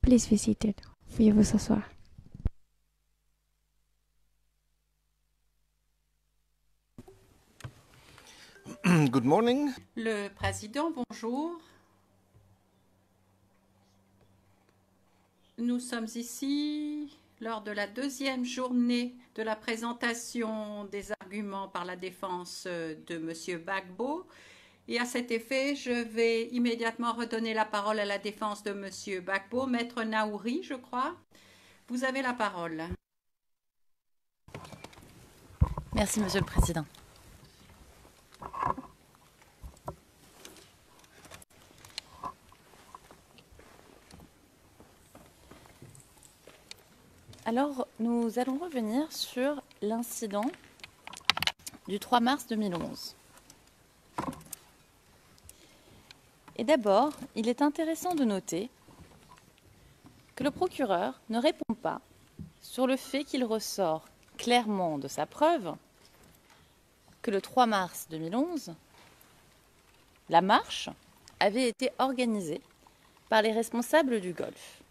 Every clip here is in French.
Please be seated. Veuillez vous asseoir. Good morning. Le président, bonjour. Nous sommes ici lors de la deuxième journée de la présentation des arguments par la défense de M. Gbagbo. Et à cet effet, je vais immédiatement redonner la parole à la défense de M. Gbagbo. Maître Naouri, je crois. Vous avez la parole. Merci, Monsieur le Président. Alors, nous allons revenir sur l'incident du 3 mars 2011. Et d'abord, il est intéressant de noter que le procureur ne répond pas sur le fait qu'il ressort clairement de sa preuve que le 3 mars 2011, la marche avait été organisée par les responsables du Golfe.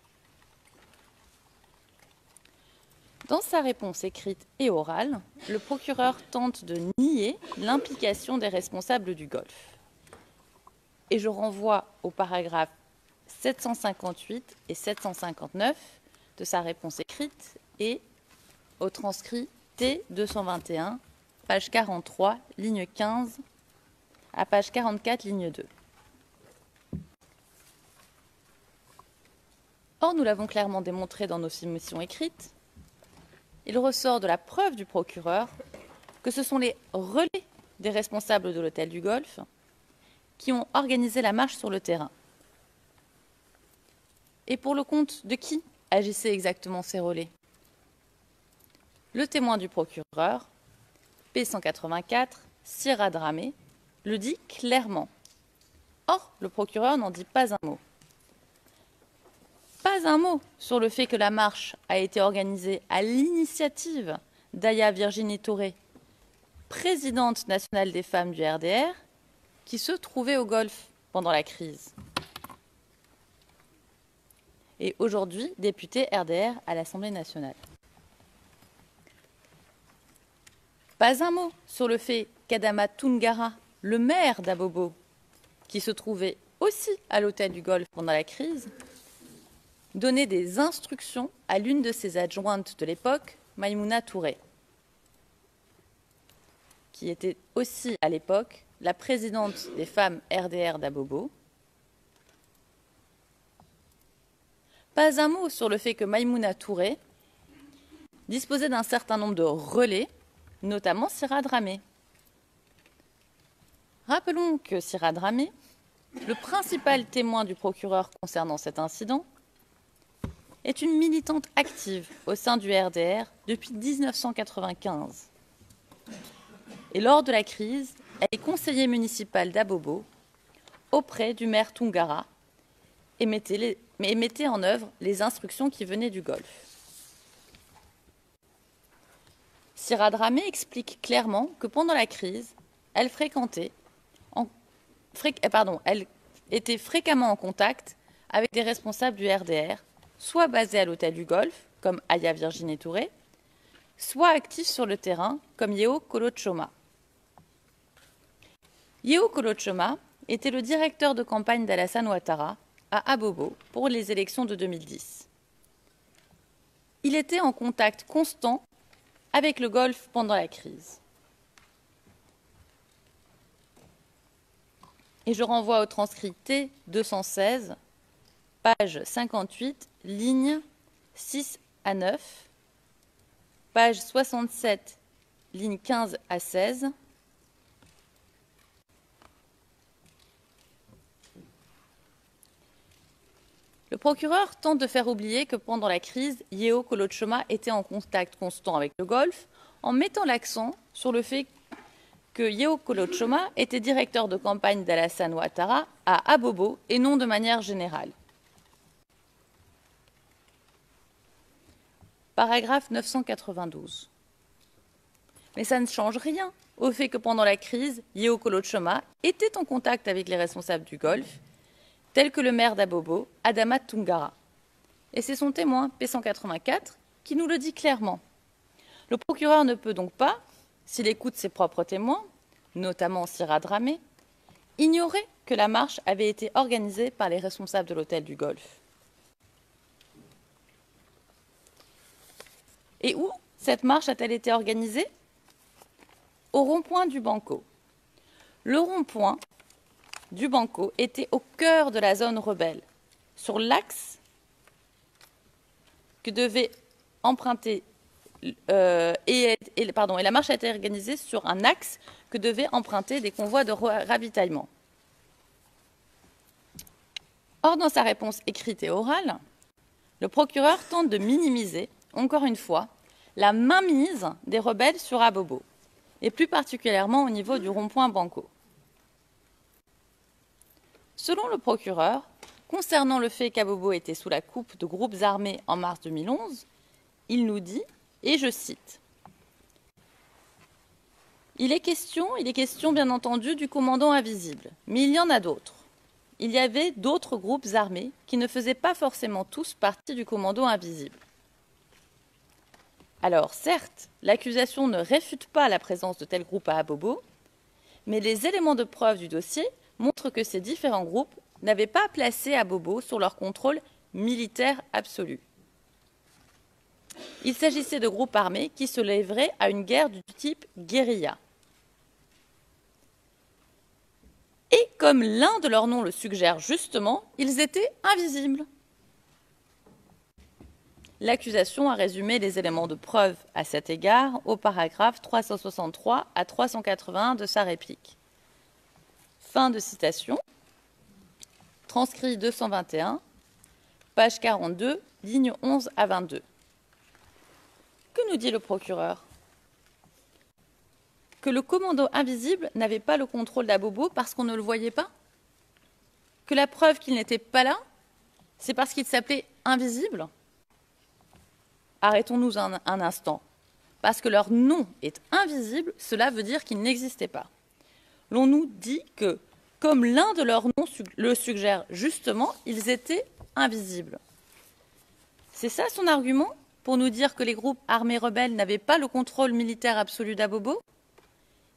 Dans sa réponse écrite et orale, le procureur tente de nier l'implication des responsables du Golfe. Et je renvoie aux paragraphes 758 et 759 de sa réponse écrite et au transcrit T221, page 43, ligne 15, à page 44, ligne 2. Or, nous l'avons clairement démontré dans nos submissions écrites, il ressort de la preuve du procureur que ce sont les relais des responsables de l'hôtel du Golfe qui ont organisé la marche sur le terrain. Et pour le compte de qui agissaient exactement ces relais? Le témoin du procureur, P184, Sira Dramé, le dit clairement. Or, le procureur n'en dit pas un mot. Pas un mot sur le fait que la marche a été organisée à l'initiative d'Aya Virginie Touré, présidente nationale des femmes du RDR, qui se trouvait au Golfe pendant la crise. Et aujourd'hui, députée RDR à l'Assemblée nationale. Pas un mot sur le fait qu'Adama Toungara, le maire d'Abobo, qui se trouvait aussi à l'hôtel du Golfe pendant la crise, donnait des instructions à l'une de ses adjointes de l'époque, Maïmouna Touré, qui était aussi à l'époque la présidente des femmes RDR d'Abobo. Pas un mot sur le fait que Maïmouna Touré disposait d'un certain nombre de relais, notamment Sira Dramé. Rappelons que Sira Dramé, le principal témoin du procureur concernant cet incident, est une militante active au sein du RDR depuis 1995. Et lors de la crise, elle est conseillère municipale d'Abobo auprès du maire Toungara et mettait en œuvre les instructions qui venaient du Golfe. Sira Dramé explique clairement que pendant la crise, elle était fréquemment en contact avec des responsables du RDR, soit basés à l'hôtel du Golfe, comme Aya Virginie Touré, soit actifs sur le terrain, comme Yeo Kolochoma. Yeo Kolochoma était le directeur de campagne d'Alassane Ouattara à Abobo pour les élections de 2010. Il était en contact constant avec le Golfe pendant la crise. Et je renvoie au transcrit T216, page 58, lignes 6 à 9, page 67, lignes 15 à 16, le procureur tente de faire oublier que pendant la crise, Yeo Kolochoma était en contact constant avec le Golfe en mettant l'accent sur le fait que Yeo Kolochoma était directeur de campagne d'Alassane Ouattara à Abobo et non de manière générale. Paragraphe 992. Mais ça ne change rien au fait que pendant la crise, Yeo Kolochoma était en contact avec les responsables du Golfe, tels que le maire d'Abobo, Adama Toungara, Et c'est son témoin, P184, qui nous le dit clairement. Le procureur ne peut donc pas, s'il écoute ses propres témoins, notamment Sira Dramé, ignorer que la marche avait été organisée par les responsables de l'hôtel du Golfe. Et où cette marche a-t-elle été organisée? Au rond-point du Banco. Le rond-point du Banco était au cœur de la zone rebelle, sur l'axe que devait emprunter et la marche a été organisée sur un axe que devaient emprunter des convois de ravitaillement. Or, dans sa réponse écrite et orale, le procureur tente de minimiser, encore une fois, la mainmise des rebelles sur Abobo, et plus particulièrement au niveau du rond-point Banco. Selon le procureur, concernant le fait qu'Abobo était sous la coupe de groupes armés en mars 2011, il nous dit, et je cite, « Il est question bien entendu du commandant invisible, mais il y en a d'autres. Il y avait d'autres groupes armés qui ne faisaient pas forcément tous partie du commando invisible. Alors, certes, l'accusation ne réfute pas la présence de tels groupes à Abobo, mais les éléments de preuve du dossier montrent que ces différents groupes n'avaient pas placé Abobo sur leur contrôle militaire absolu. Il s'agissait de groupes armés qui se lèveraient à une guerre du type guérilla. Et comme l'un de leurs noms le suggère justement, ils étaient invisibles. L'accusation a résumé les éléments de preuve à cet égard au paragraphe 363 à 381 de sa réplique. Fin de citation. Transcrit 221, page 42, lignes 11 à 22. Que nous dit le procureur? Que le commando invisible n'avait pas le contrôle d'Abobo parce qu'on ne le voyait pas? Que la preuve qu'il n'était pas là, c'est parce qu'il s'appelait invisible? Arrêtons-nous un instant. Parce que leur nom est invisible, cela veut dire qu'ils n'existaient pas. L'on nous dit que, comme l'un de leurs noms le suggère justement, ils étaient invisibles. C'est ça son argument pour nous dire que les groupes armés rebelles n'avaient pas le contrôle militaire absolu d'Abobo?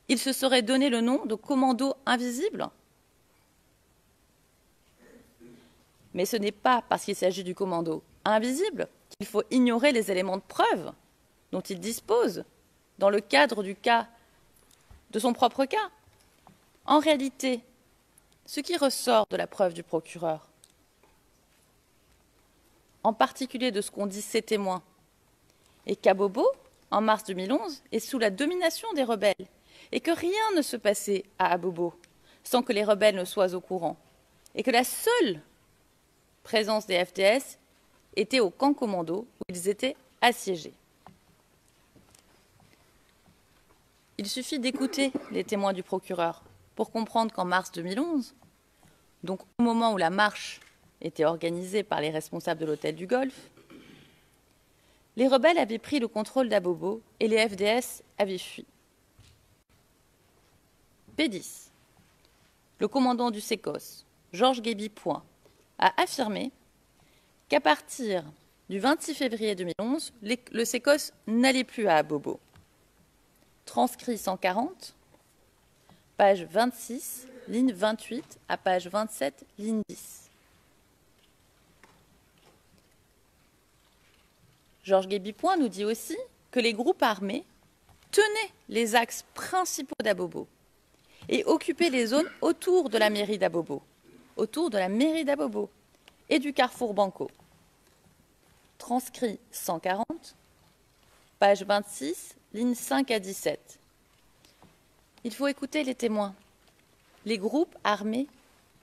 Ils se seraient donné le nom de commando invisible? Mais ce n'est pas parce qu'il s'agit du commando invisible qu'il faut ignorer les éléments de preuve dont il dispose dans le cadre du cas, de son propre cas. En réalité, ce qui ressort de la preuve du procureur, en particulier de ce qu'ont dit ses témoins, est qu'Abobo, en mars 2011, est sous la domination des rebelles et que rien ne se passait à Abobo sans que les rebelles ne soient au courant et que la seule présence des FDS était au camp commando où ils étaient assiégés. Il suffit d'écouter les témoins du procureur pour comprendre qu'en mars 2011, donc au moment où la marche était organisée par les responsables de l'hôtel du Golfe, les rebelles avaient pris le contrôle d'Abobo et les FDS avaient fui. P10. Le commandant du SECOS, Georges Guéby-Point, a affirmé qu'à partir du 26 février 2011, le SECOS n'allait plus à Abobo. Transcrit 140, page 26, ligne 28 à page 27, ligne 10. Georges Guéby-Point nous dit aussi que les groupes armés tenaient les axes principaux d'Abobo et occupaient les zones autour de la mairie d'Abobo, et du carrefour Banco. Transcrit 140, page 26, lignes 5 à 17. Il faut écouter les témoins. Les groupes armés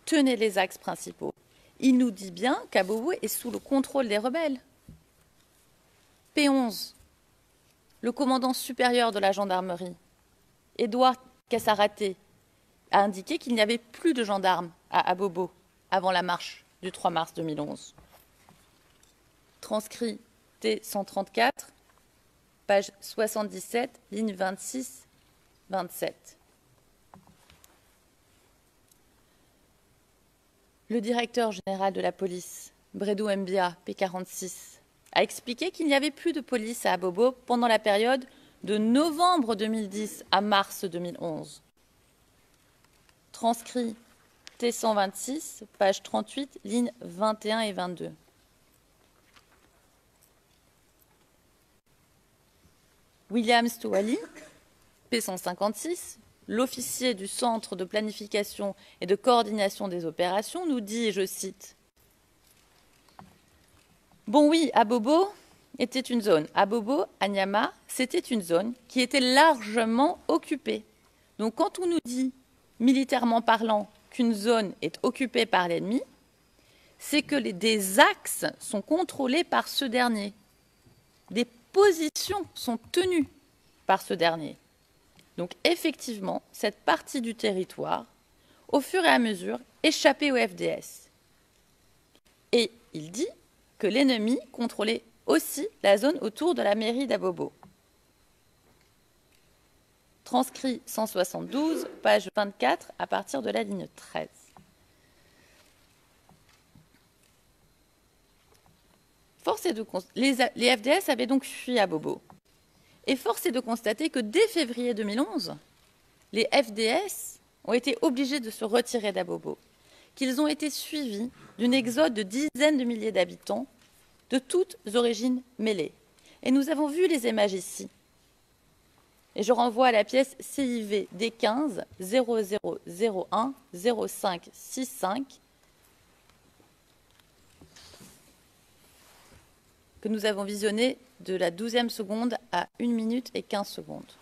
tenaient les axes principaux. Il nous dit bien qu'Abobo est sous le contrôle des rebelles. P11, le commandant supérieur de la gendarmerie, Édouard Cassaraté, a indiqué qu'il n'y avait plus de gendarmes à Abobo avant la marche du 3 mars 2011. Transcrit T134, page 77, ligne 26-27. Le directeur général de la police Bredou Mbia, P46, a expliqué qu'il n'y avait plus de police à Abobo pendant la période de novembre 2010 à mars 2011. Transcrit T126, page 38, lignes 21 et 22. William Stouali, P156, l'officier du Centre de planification et de coordination des opérations, nous dit, et je cite, « Bon oui, Abobo était une zone. Abobo, à Nyama, c'était une zone qui était largement occupée. Donc quand on nous dit, militairement parlant, qu'une zone est occupée par l'ennemi, c'est que des axes sont contrôlés par ce dernier. Des positions sont tenues par ce dernier. Donc effectivement, cette partie du territoire, au fur et à mesure, échappait au FDS. Et il dit que l'ennemi contrôlait aussi la zone autour de la mairie d'Abobo. Transcrit 172, page 24, à partir de la ligne 13. Les FDS avaient donc fui Abobo. Et force est de constater que dès février 2011, les FDS ont été obligés de se retirer d'Abobo, qu'ils ont été suivis d'une exode de dizaines de milliers d'habitants, de toutes origines mêlées. Et nous avons vu les images ici. Et je renvoie à la pièce CIV D15 0001 0565 que nous avons visionné de la 12e seconde à 1 minute et 15 secondes.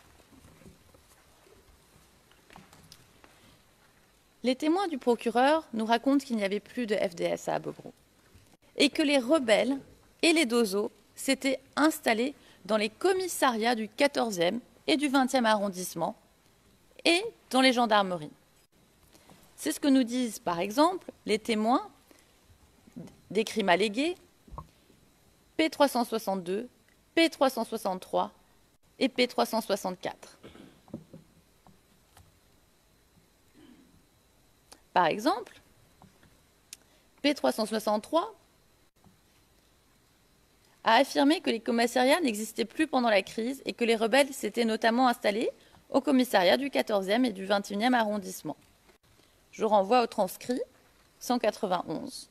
Les témoins du procureur nous racontent qu'il n'y avait plus de FDS à Abobo et que les rebelles et les dozos s'étaient installés dans les commissariats du 14e et du 20e arrondissement et dans les gendarmeries. C'est ce que nous disent par exemple les témoins des crimes allégués P362, P363 et P364. Par exemple, P363 a affirmé que les commissariats n'existaient plus pendant la crise et que les rebelles s'étaient notamment installés au commissariat du 14e et du 21e arrondissement. Je renvoie au transcrit 191,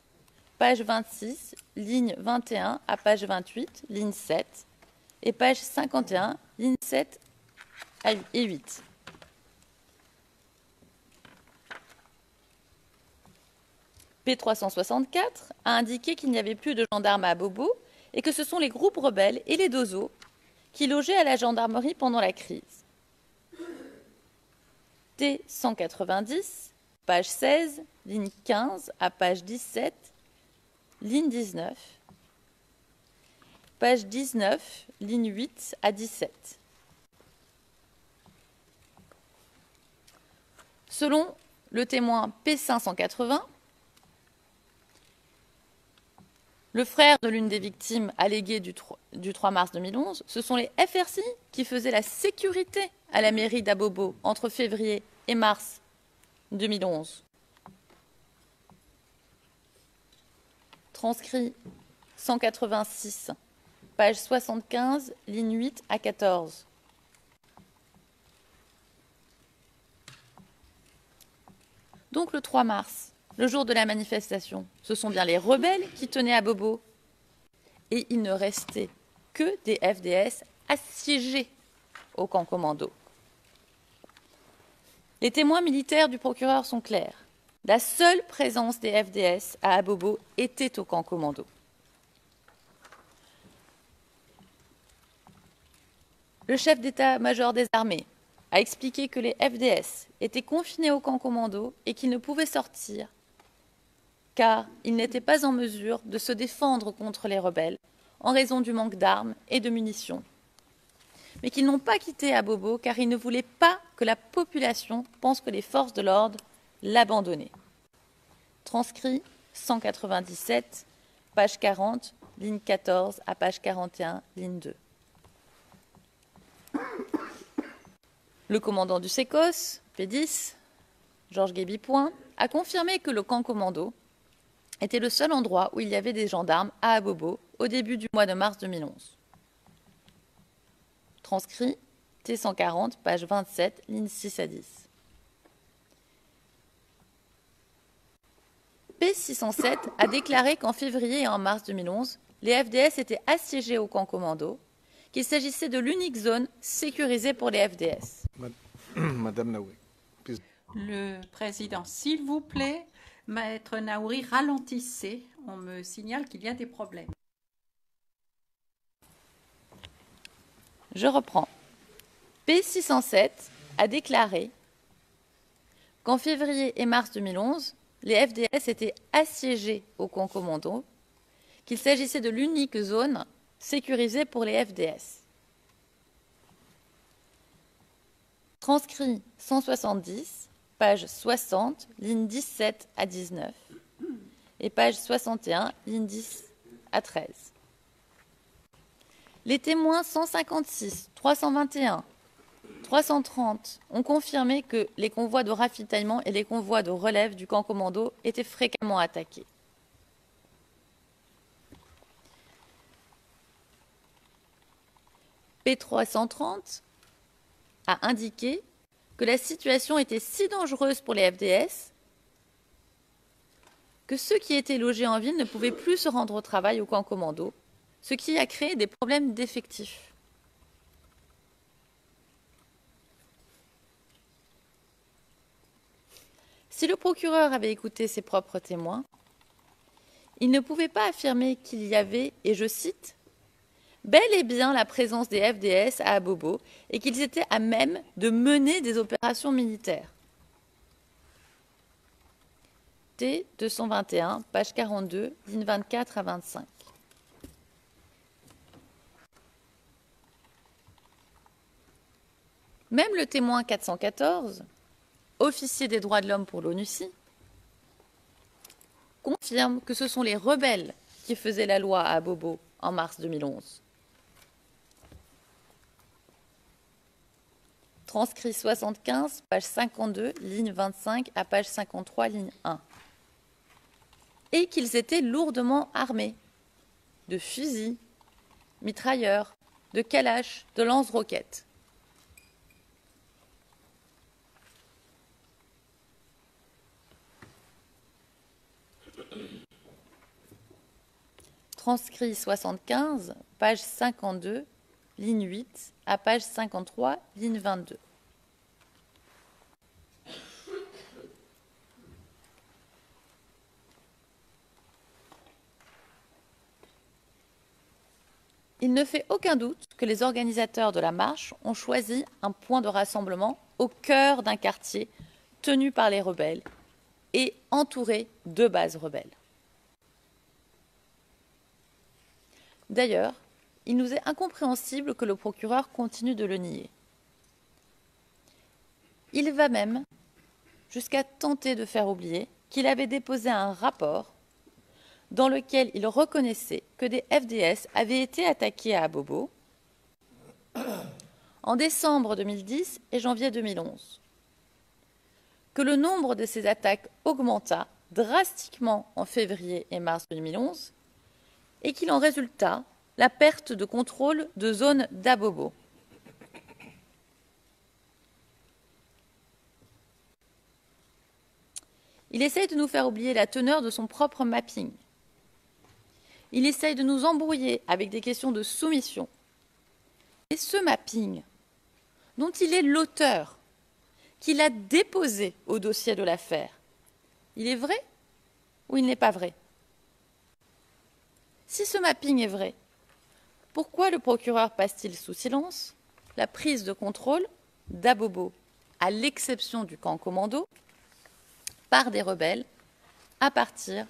page 26, ligne 21 à page 28, ligne 7, et page 51, ligne 7 et 8. P364 a indiqué qu'il n'y avait plus de gendarmes à Abobo et que ce sont les groupes rebelles et les dozos qui logeaient à la gendarmerie pendant la crise. T190, page 16, ligne 15 à page 17, ligne 19. Page 19, ligne 8 à 17. Selon le témoin P580, le frère de l'une des victimes alléguées du 3 mars 2011, ce sont les FRCI qui faisaient la sécurité à la mairie d'Abobo entre février et mars 2011. Transcrit 186, page 75, ligne 8 à 14. Donc le 3 mars, le jour de la manifestation, ce sont bien les rebelles qui tenaient Abobo. Et il ne restait que des FDS assiégés au camp commando. Les témoins militaires du procureur sont clairs. La seule présence des FDS à Abobo était au camp commando. Le chef d'état-major des armées a expliqué que les FDS étaient confinés au camp commando et qu'ils ne pouvaient sortir car ils n'étaient pas en mesure de se défendre contre les rebelles en raison du manque d'armes et de munitions. Mais qu'ils n'ont pas quitté Abobo car ils ne voulaient pas que la population pense que les forces de l'ordre l'abandonnaient. Transcrit 197, page 40, ligne 14 à page 41, ligne 2. Le commandant du SECOS, P10, Georges Guéby-Point, a confirmé que le camp commando était le seul endroit où il y avait des gendarmes à Abobo au début du mois de mars 2011. Transcrit T140, page 27, lignes 6 à 10. P607 a déclaré qu'en février et en mars 2011, les FDS étaient assiégés au camp commando, qu'il s'agissait de l'unique zone sécurisée pour les FDS. Madame Naoui. Le président, s'il vous plaît, Maître Naouri, ralentissez. On me signale qu'il y a des problèmes. Je reprends. P607 a déclaré qu'en février et mars 2011, les FDS étaient assiégés au camp commando, qu'il s'agissait de l'unique zone sécurisée pour les FDS. Transcrit 170, page 60, lignes 17 à 19, et page 61, lignes 10 à 13. Les témoins 156, 321, 330 ont confirmé que les convois de ravitaillement et les convois de relève du camp commando étaient fréquemment attaqués. P330 a indiqué que la situation était si dangereuse pour les FDS que ceux qui étaient logés en ville ne pouvaient plus se rendre au travail au camp commando, ce qui a créé des problèmes d'effectifs. Si le procureur avait écouté ses propres témoins, il ne pouvait pas affirmer qu'il y avait, et je cite, « bel et bien la présence des FDS à Abobo et qu'ils étaient à même de mener des opérations militaires. » T 221, page 42, lignes 24 à 25. Même le témoin 414, officier des droits de l'homme pour l'ONUCI, confirme que ce sont les rebelles qui faisaient la loi à Abobo en mars 2011. Transcrit 75, page 52, ligne 25 à page 53, ligne 1. Et qu'ils étaient lourdement armés de fusils, mitrailleurs, de calaches, de lance-roquettes. Transcrit 75, page 52, ligne 8 à page 53, ligne 22. Il ne fait aucun doute que les organisateurs de la marche ont choisi un point de rassemblement au cœur d'un quartier tenu par les rebelles et entouré de bases rebelles. D'ailleurs, il nous est incompréhensible que le procureur continue de le nier. Il va même jusqu'à tenter de faire oublier qu'il avait déposé un rapport dans lequel il reconnaissait que des FDS avaient été attaqués à Abobo en décembre 2010 et janvier 2011, que le nombre de ces attaques augmenta drastiquement en février et mars 2011 et qu'il en résulta la perte de contrôle de zones d'Abobo. Il essaye de nous faire oublier la teneur de son propre mapping. Il essaye de nous embrouiller avec des questions de soumission. Et ce mapping, dont il est l'auteur, qu'il a déposé au dossier de l'affaire, il est vrai ou il n'est pas vrai? Si ce mapping est vrai, pourquoi le procureur passe-t-il sous silence la prise de contrôle d'Abobo, à l'exception du camp commando, par des rebelles à partir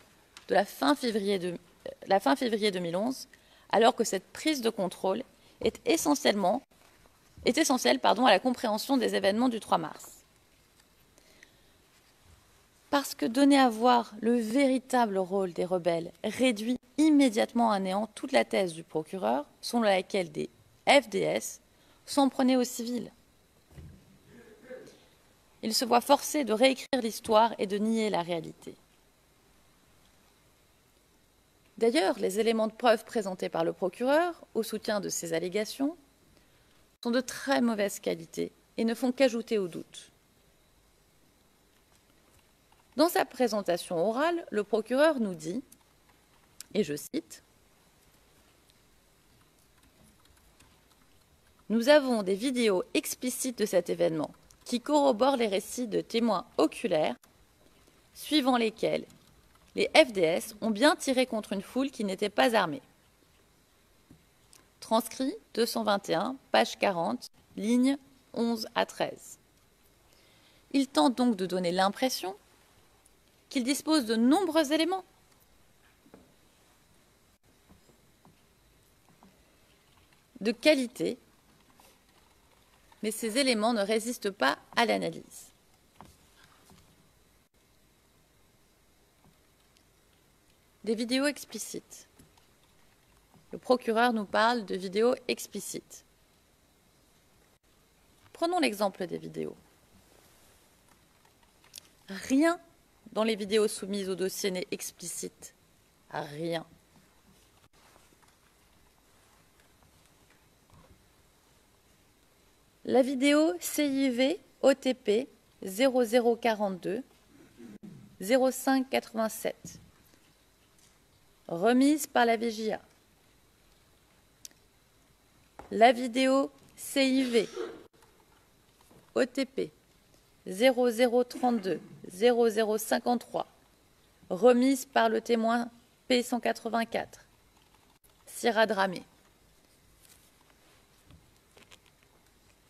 de la fin février 2011, alors que cette prise de contrôle est essentielle à la compréhension des événements du 3 mars. Parce que donner à voir le véritable rôle des rebelles réduit immédiatement à néant toute la thèse du procureur, selon laquelle des FDS s'en prenaient aux civils. Il se voit forcé de réécrire l'histoire et de nier la réalité. D'ailleurs, les éléments de preuve présentés par le procureur au soutien de ces allégations sont de très mauvaise qualité et ne font qu'ajouter au doute. Dans sa présentation orale, le procureur nous dit, et je cite, « Nous avons des vidéos explicites de cet événement qui corroborent les récits de témoins oculaires suivant lesquels les FDS ont bien tiré contre une foule qui n'était pas armée. » Transcrit 221, page 40, lignes 11 à 13. Il tente donc de donner l'impression qu'il dispose de nombreux éléments de qualité, mais ces éléments ne résistent pas à l'analyse. Des vidéos explicites. Le procureur nous parle de vidéos explicites. Prenons l'exemple des vidéos. Rien dans les vidéos soumises au dossier n'est explicite. Rien. La vidéo CIV OTP 0042 0587, remise par la VJA. La vidéo CIV OTP 0032 0053, remise par le témoin P184, Syrah Dramé.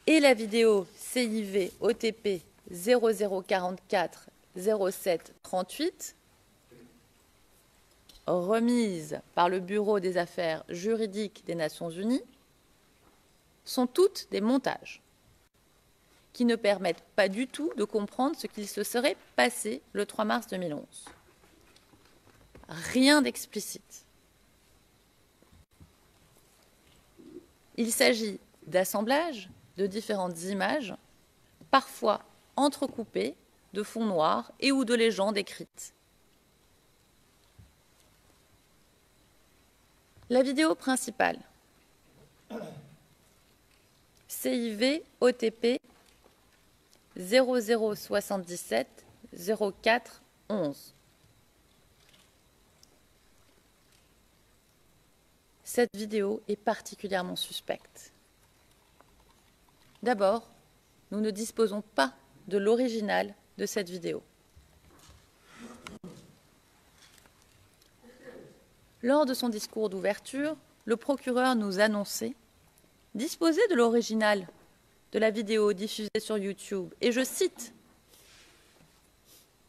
Et la vidéo CIV OTP 0044 0738, remise par le Bureau des affaires juridiques des Nations Unies, sont toutes des montages qui ne permettent pas du tout de comprendre ce qu'il se serait passé le 3 mars 2011. Rien d'explicite. Il s'agit d'assemblages de différentes images, parfois entrecoupées de fonds noirs et ou de légendes écrites. La vidéo principale, CIV OTP 0077 04 11. Cette vidéo est particulièrement suspecte. D'abord, nous ne disposons pas de l'original de cette vidéo. Lors de son discours d'ouverture, le procureur nous annonçait disposer de l'original de la vidéo diffusée sur YouTube. Et je cite,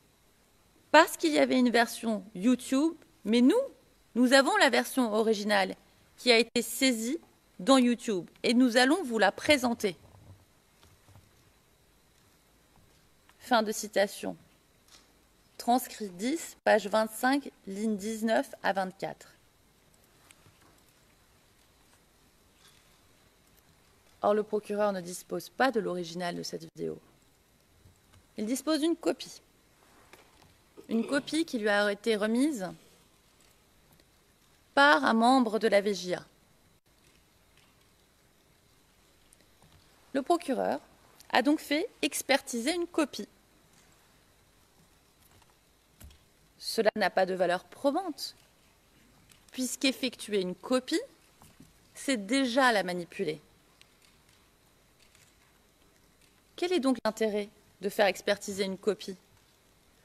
« Parce qu'il y avait une version YouTube, mais nous avons la version originale qui a été saisie dans YouTube et nous allons vous la présenter. » Fin de citation. Transcrit 10, page 25, lignes 19 à 24. Or, le procureur ne dispose pas de l'original de cette vidéo. Il dispose d'une copie. Une copie qui lui a été remise par un membre de la VJA. Le procureur a donc fait expertiser une copie. Cela n'a pas de valeur probante, puisqu'effectuer une copie, c'est déjà la manipuler. Quel est donc l'intérêt de faire expertiser une copie?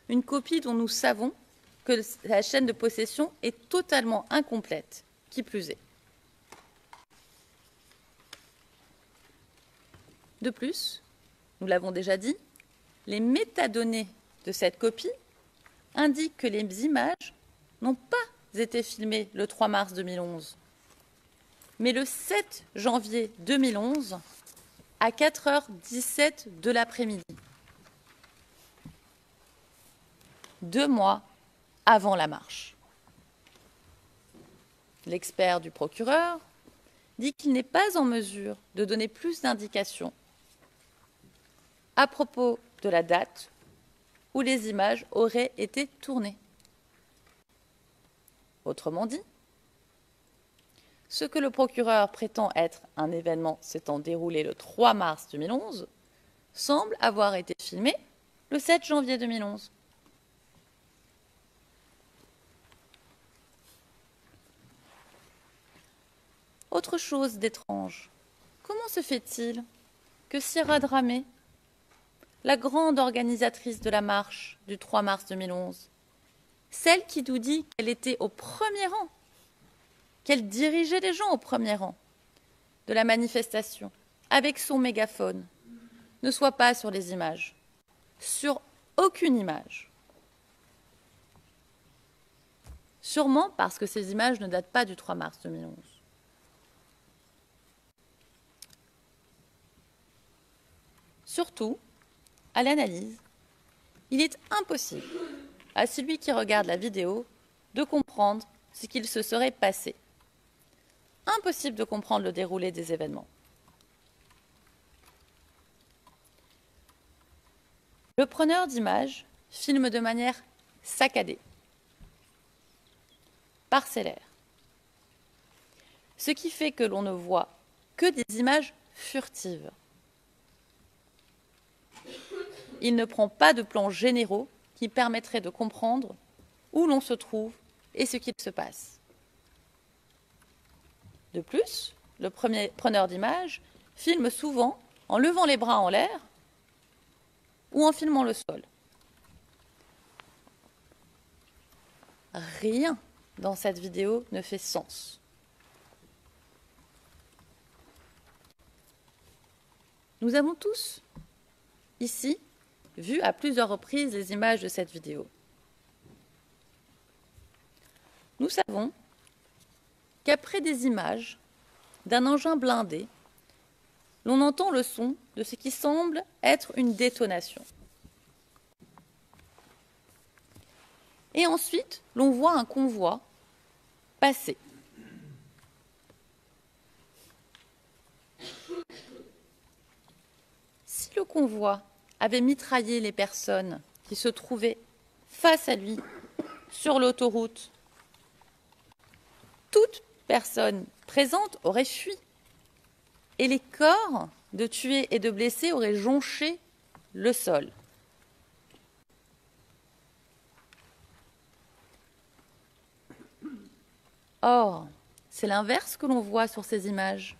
Une copie dont nous savons que la chaîne de possession est totalement incomplète, qui plus est. De plus, nous l'avons déjà dit, les métadonnées de cette copie indiquent que les images n'ont pas été filmées le 3 mars 2011, mais le 7 janvier 2011 à 4h17 de l'après-midi, 2 mois avant la marche. L'expert du procureur dit qu'il n'est pas en mesure de donner plus d'indications à propos de la date où les images auraient été tournées. Autrement dit, ce que le procureur prétend être un événement s'étant déroulé le 3 mars 2011 semble avoir été filmé le 7 janvier 2011. Autre chose d'étrange, comment se fait-il que Sierra Dramé, la grande organisatrice de la marche du 3 mars 2011, celle qui nous dit qu'elle était au premier rang, qu'elle dirigeait les gens au premier rang de la manifestation, avec son mégaphone, ne soit pas sur les images, sur aucune image. Sûrement parce que ces images ne datent pas du 3 mars 2011. Surtout, à l'analyse, il est impossible à celui qui regarde la vidéo de comprendre ce qu'il se serait passé. Impossible de comprendre le déroulé des événements. Le preneur d'images filme de manière saccadée, parcellaire, ce qui fait que l'on ne voit que des images furtives. Il ne prend pas de plans généraux qui permettraient de comprendre où l'on se trouve et ce qu'il se passe. De plus, le premier preneur d'images filme souvent en levant les bras en l'air ou en filmant le sol. Rien dans cette vidéo ne fait sens. Nous avons tous, ici, vu à plusieurs reprises les images de cette vidéo. Nous savons qu'après des images d'un engin blindé, l'on entend le son de ce qui semble être une détonation. Et ensuite, l'on voit un convoi passer. Si le convoi avait mitraillé les personnes qui se trouvaient face à lui sur l'autoroute, toute personne présente aurait fui et les corps de tués et de blessés auraient jonché le sol. Or, c'est l'inverse que l'on voit sur ces images.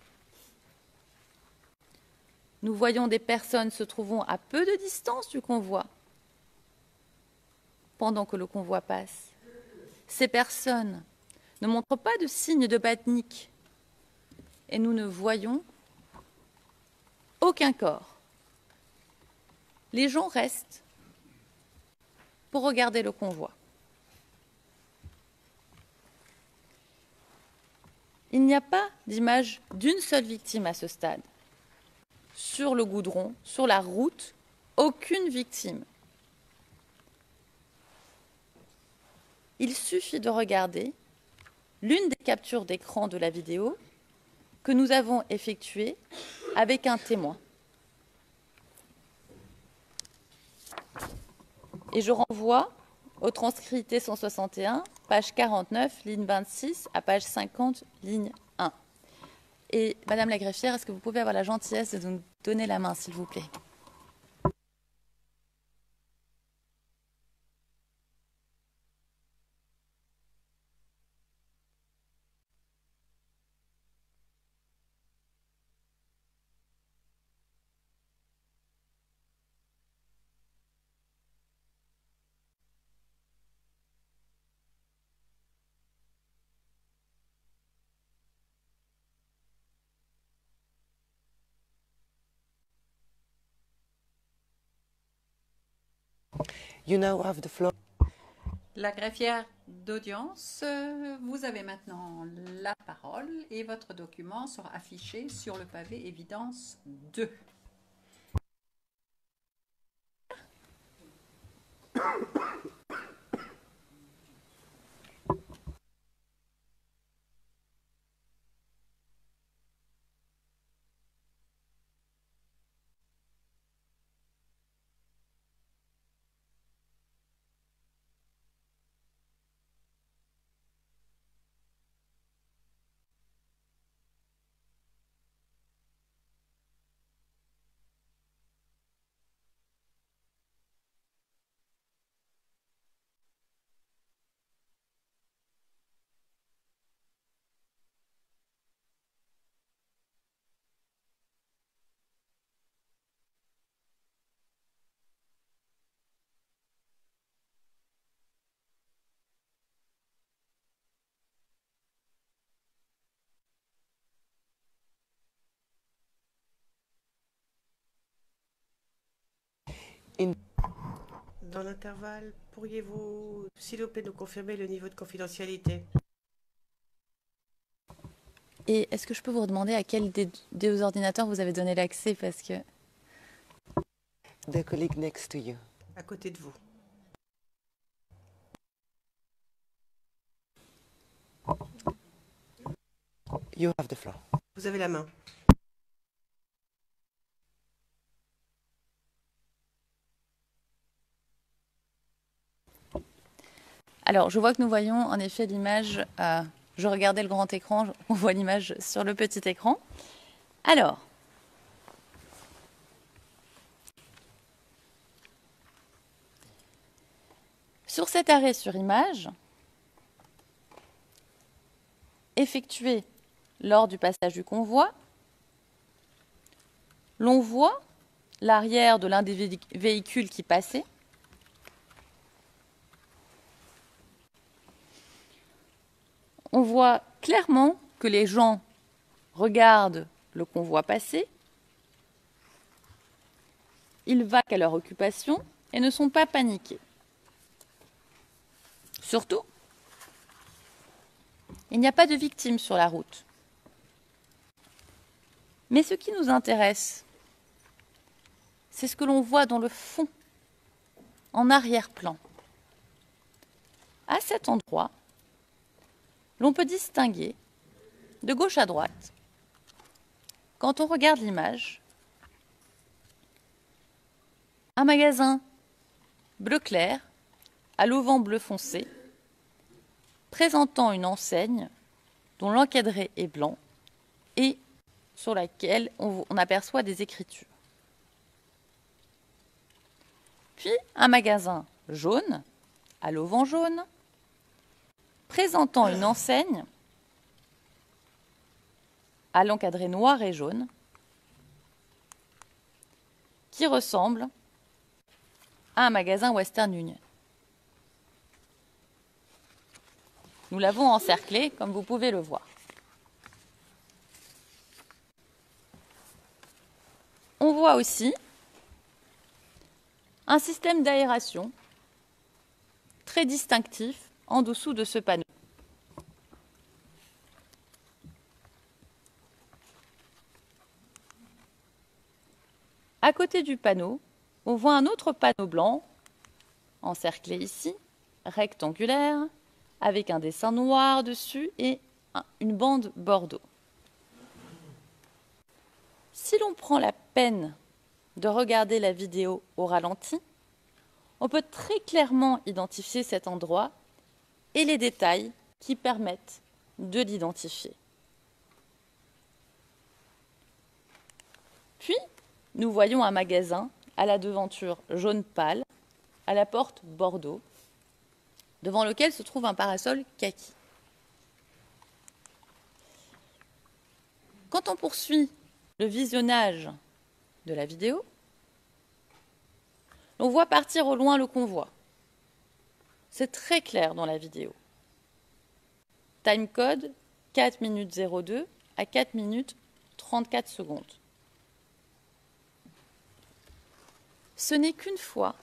Nous voyons des personnes se trouvant à peu de distance du convoi pendant que le convoi passe. Ces personnes ne montrent pas de signes de panique et nous ne voyons aucun corps. Les gens restent pour regarder le convoi. Il n'y a pas d'image d'une seule victime à ce stade. Sur le goudron, sur la route, aucune victime. Il suffit de regarder l'une des captures d'écran de la vidéo que nous avons effectuée avec un témoin. Et je renvoie au transcrit T161, page 49, ligne 26, à page 50, ligne 1. Et Madame la greffière, est-ce que vous pouvez avoir la gentillesse de nous donner la main, s'il vous plaît? You now have the floor. La greffière d'audience, vous avez maintenant la parole et votre document sera affiché sur le pavé évidence 2. Dans l'intervalle, pourriez-vous, s'il vous plaît, nous confirmer le niveau de confidentialité? Et est-ce que je peux vous demander à quel des deux ordinateurs vous avez donné l'accès parce que... The colleague next to you. À côté de vous. You have the floor. Vous avez la main. Alors, je vois que nous voyons en effet l'image, je regardais le grand écran, on voit l'image sur le petit écran. Alors, sur cet arrêt sur image, effectué lors du passage du convoi, l'on voit l'arrière de l'un des véhicules qui passait. On voit clairement que les gens regardent le convoi passer, ils vaquent à leur occupation et ne sont pas paniqués. Surtout, il n'y a pas de victimes sur la route. Mais ce qui nous intéresse, c'est ce que l'on voit dans le fond, en arrière-plan. À cet endroit, l'on peut distinguer, de gauche à droite, quand on regarde l'image, un magasin bleu clair, à l'auvent bleu foncé, présentant une enseigne dont l'encadré est blanc et sur laquelle on aperçoit des écritures. Puis un magasin jaune, à l'auvent jaune, présentant une enseigne à l'encadré noir et jaune qui ressemble à un magasin Western Union. Nous l'avons encerclé, comme vous pouvez le voir. On voit aussi un système d'aération très distinctif en dessous de ce panneau. À côté du panneau, on voit un autre panneau blanc, encerclé ici, rectangulaire, avec un dessin noir dessus et une bande bordeaux. Si l'on prend la peine de regarder la vidéo au ralenti, on peut très clairement identifier cet endroit et les détails qui permettent de l'identifier. Puis, nous voyons un magasin à la devanture jaune pâle, à la porte bordeaux, devant lequel se trouve un parasol kaki. Quand on poursuit le visionnage de la vidéo, on voit partir au loin le convoi. C'est très clair dans la vidéo. Timecode 4 minutes 02 à 4 minutes 34 secondes. Ce n'est qu'une fois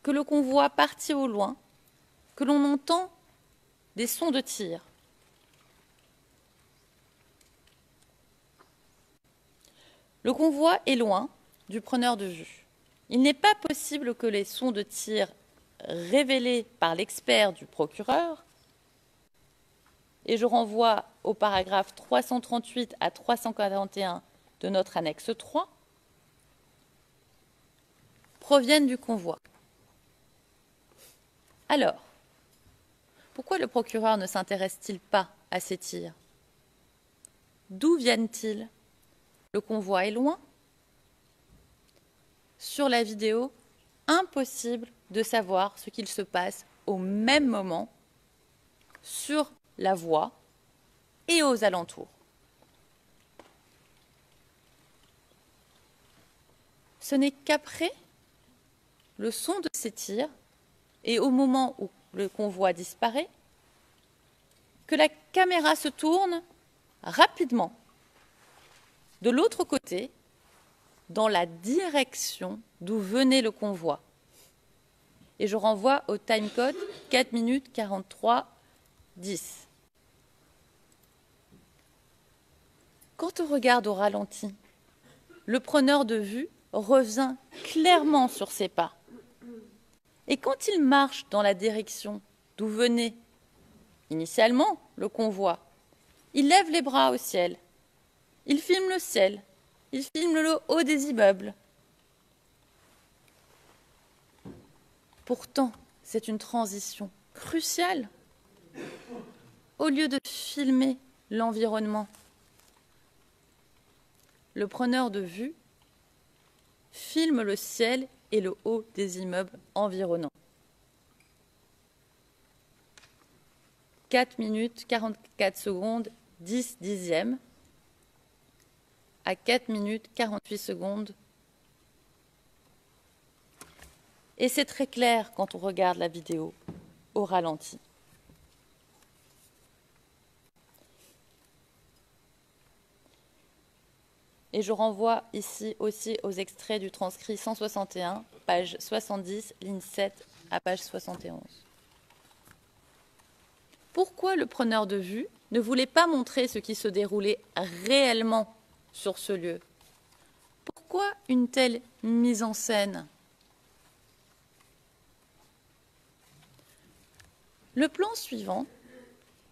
que le convoi partit au loin, que l'on entend des sons de tir. Le convoi est loin du preneur de vue. Il n'est pas possible que les sons de tir révélés par l'expert du procureur, et je renvoie au paragraphe 338 à 341 de notre annexe 3, proviennent du convoi. Alors, pourquoi le procureur ne s'intéresse-t-il pas à ces tirs? D'où viennent-ils? Le convoi est loin. Sur la vidéo, impossible de savoir ce qu'il se passe au même moment sur la voie et aux alentours. Ce n'est qu'après le son de ces tirs et au moment où le convoi disparaît que la caméra se tourne rapidement de l'autre côté dans la direction d'où venait le convoi. Et je renvoie au timecode 4 minutes 43 10. Quand on regarde au ralenti, le preneur de vue revient clairement sur ses pas. Et quand il marche dans la direction d'où venait initialement le convoi, il lève les bras au ciel, il filme le ciel, il filme le haut des immeubles. Pourtant, c'est une transition cruciale. Au lieu de filmer l'environnement, le preneur de vue filme le ciel et le haut des immeubles environnants. 4 minutes 44 secondes 10 dixièmes à 4 minutes 48 secondes. Et c'est très clair quand on regarde la vidéo au ralenti. Et je renvoie ici aussi aux extraits du transcrit 161, page 70, ligne 7 à page 71. Pourquoi le preneur de vue ne voulait pas montrer ce qui se déroulait réellement sur ce lieu? Pourquoi une telle mise en scène? Le plan suivant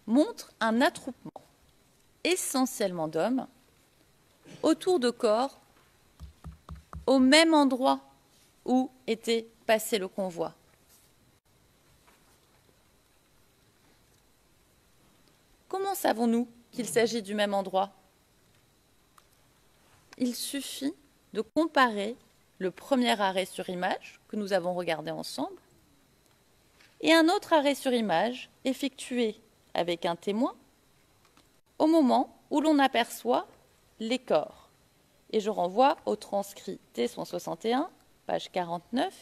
montre un attroupement essentiellement d'hommes autour de corps au même endroit où était passé le convoi. Comment savons-nous qu'il s'agit du même endroit? Il suffit de comparer le premier arrêt sur image que nous avons regardé ensemble et un autre arrêt sur image effectué avec un témoin au moment où l'on aperçoit les corps. Et je renvoie au transcrit T161, page 49,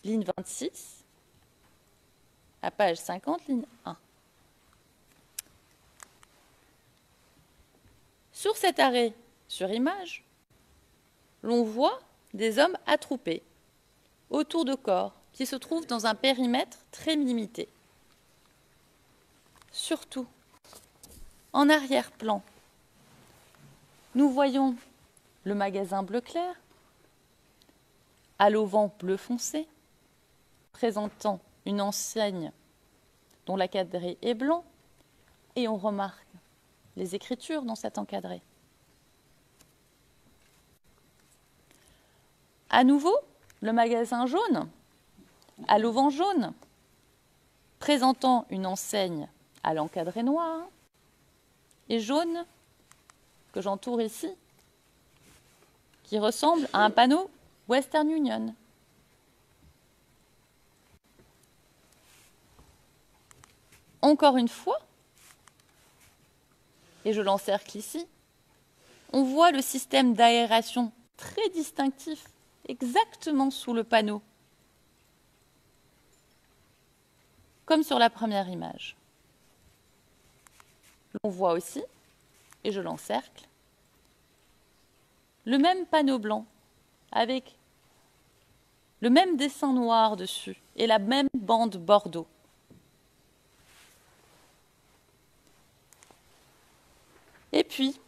ligne 26, à page 50, ligne 1. Sur cet arrêt sur image, l'on voit des hommes attroupés autour de corps qui se trouvent dans un périmètre très limité. Surtout, en arrière-plan, nous voyons le magasin bleu clair, à l'auvent bleu foncé, présentant une enseigne dont l'encadré est blanc, et on remarque les écritures dans cet encadré. À nouveau, le magasin jaune, à l'auvent jaune, présentant une enseigne à l'encadré noir, et jaune, que j'entoure ici, qui ressemble à un panneau Western Union. Encore une fois, et je l'encercle ici, on voit le système d'aération très distinctif exactement sous le panneau, comme sur la première image. On voit aussi, et je l'encercle, le même panneau blanc avec le même dessin noir dessus et la même bande bordeaux. Et puis,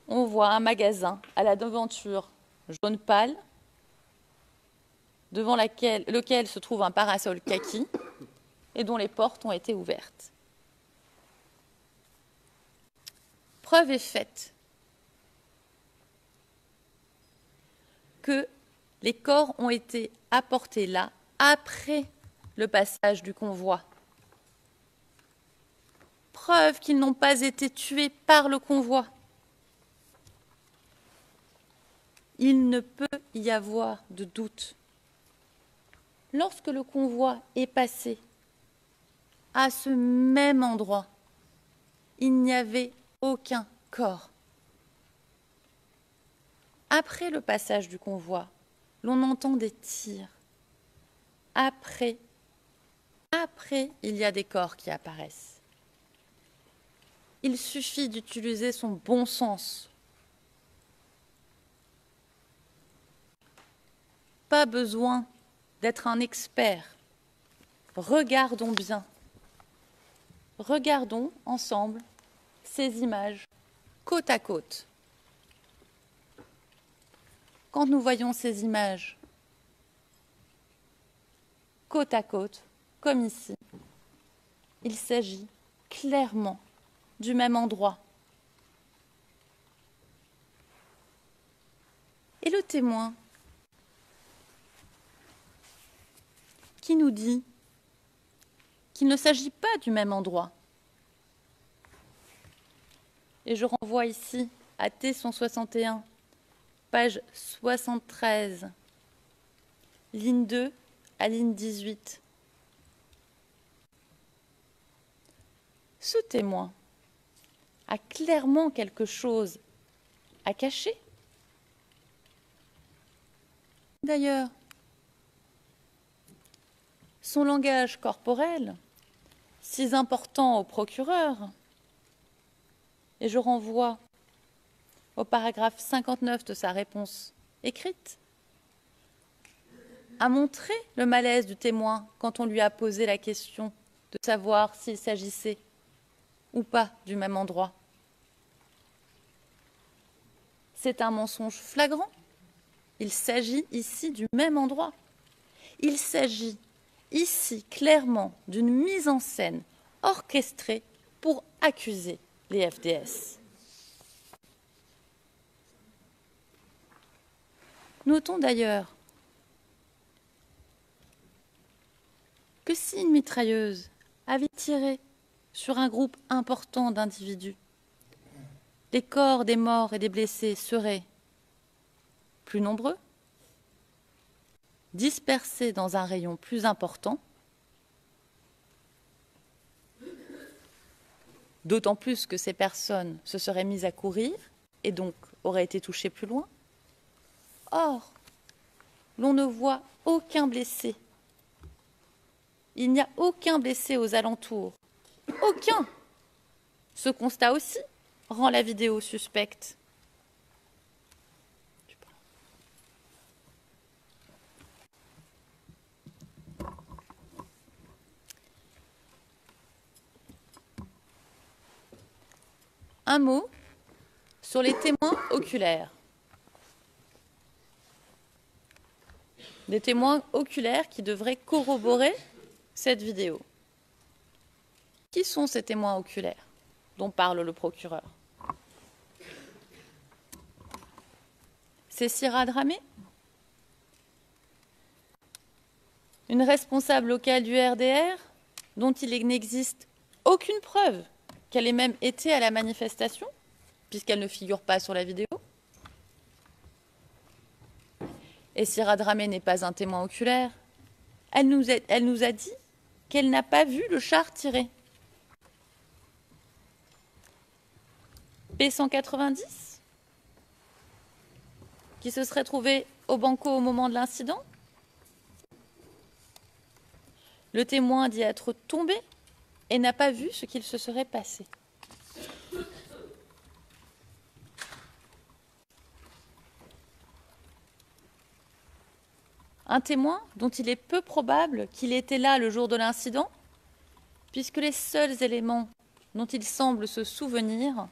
on voit un magasin à la devanture jaune pâle, devant lequel se trouve un parasol kaki et dont les portes ont été ouvertes. Preuve est faite que les corps ont été apportés là après le passage du convoi. Preuve qu'ils n'ont pas été tués par le convoi. Il ne peut y avoir de doute. Lorsque le convoi est passé à ce même endroit, il n'y avait aucun corps. Après le passage du convoi, l'on entend des tirs. Après, il y a des corps qui apparaissent. Il suffit d'utiliser son bon sens. pas besoin d'être un expert. Regardons bien. Regardons ensemble ces images côte à côte. Quand nous voyons ces images côte à côte, comme ici, il s'agit clairement du même endroit. Et le témoin qui nous dit qu'il ne s'agit pas du même endroit. Et je renvoie ici à T161, page 73, ligne 2 à ligne 18. Ce témoin a clairement quelque chose à cacher. D'ailleurs, son langage corporel, si important au procureur, et je renvoie au paragraphe 59 de sa réponse écrite, a montré le malaise du témoin quand on lui a posé la question de savoir s'il s'agissait ou pas du même endroit. C'est un mensonge flagrant. Il s'agit ici du même endroit. Il s'agit ici clairement d'une mise en scène orchestrée pour accuser les FDS. Notons d'ailleurs que si une mitrailleuse avait tiré sur un groupe important d'individus, les corps des morts et des blessés seraient plus nombreux, dispersés dans un rayon plus important, d'autant plus que ces personnes se seraient mises à courir et donc auraient été touchées plus loin. Or, l'on ne voit aucun blessé. Il n'y a aucun blessé aux alentours. Aucun. Ce constat aussi rend la vidéo suspecte. Un mot sur les témoins oculaires. Des témoins oculaires qui devraient corroborer cette vidéo. Qui sont ces témoins oculaires dont parle le procureur? C'est Sira Dramé, une responsable locale du RDR dont il n'existe aucune preuve qu'elle ait même été à la manifestation, puisqu'elle ne figure pas sur la vidéo. Et Sira Dramé n'est pas un témoin oculaire. Elle nous a dit qu'elle n'a pas vu le char tirer. P190, qui se serait trouvé au banco au moment de l'incident. Le témoin dit être tombé et n'a pas vu ce qu'il se serait passé. Un témoin dont il est peu probable qu'il était là le jour de l'incident, puisque les seuls éléments dont il semble se souvenir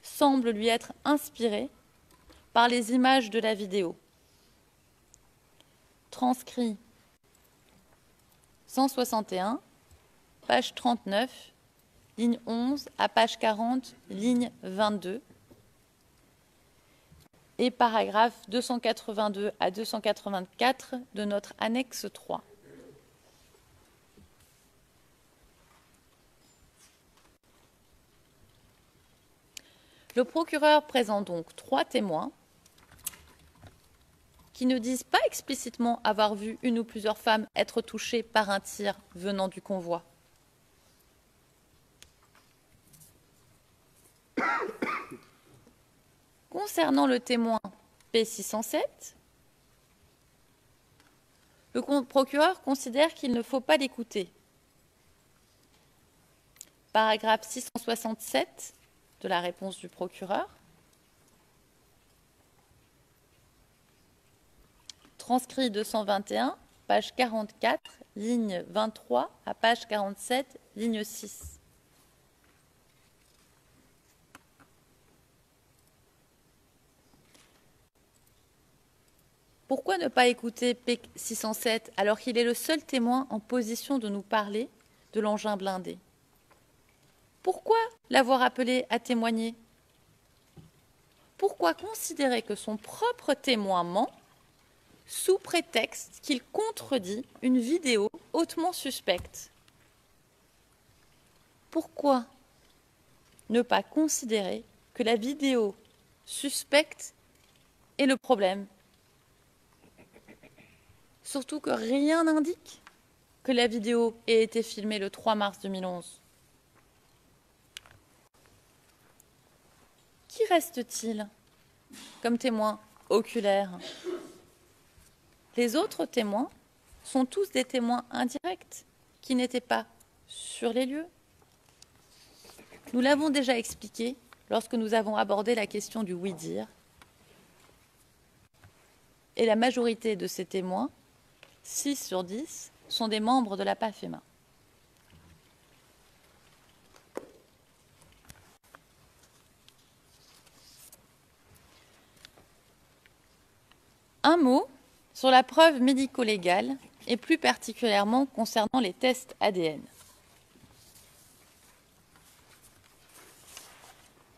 semblent lui être inspirés par les images de la vidéo. Transcrit 161, page 39, ligne 11 à page 40, ligne 22, et paragraphes 282 à 284 de notre annexe 3. Le procureur présente donc 3 témoins qui ne disent pas explicitement avoir vu une ou plusieurs femmes être touchées par un tir venant du convoi. Concernant le témoin P607, le procureur considère qu'il ne faut pas l'écouter. Paragraphe 667 de la réponse du procureur. Transcrit 221, page 44, ligne 23 à page 47, ligne 6. Pourquoi ne pas écouter P607 alors qu'il est le seul témoin en position de nous parler de l'engin blindé? Pourquoi l'avoir appelé à témoigner? Pourquoi considérer que son propre témoin ment sous prétexte qu'il contredit une vidéo hautement suspecte? Pourquoi ne pas considérer que la vidéo suspecte est le problème? Surtout que rien n'indique que la vidéo ait été filmée le 3 mars 2011. Qui reste-t-il comme témoin oculaire? Les autres témoins sont tous des témoins indirects qui n'étaient pas sur les lieux. Nous l'avons déjà expliqué lorsque nous avons abordé la question du oui-dire. Et la majorité de ces témoins, 6 sur 10, sont des membres de la PAFEMA. Un mot sur la preuve médico-légale et plus particulièrement concernant les tests ADN.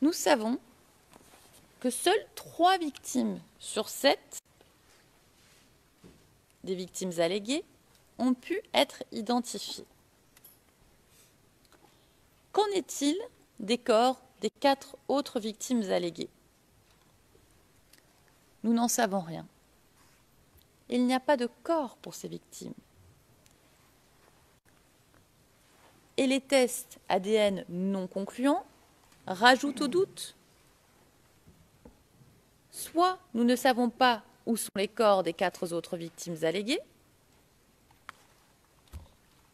Nous savons que seules 3 victimes sur 7 des victimes alléguées ont pu être identifiées. Qu'en est-il des corps des 4 autres victimes alléguées? Nous n'en savons rien. Il n'y a pas de corps pour ces victimes. Et les tests ADN non concluants rajoutent au doute. Soit nous ne savons pas où sont les corps des 4 autres victimes alléguées,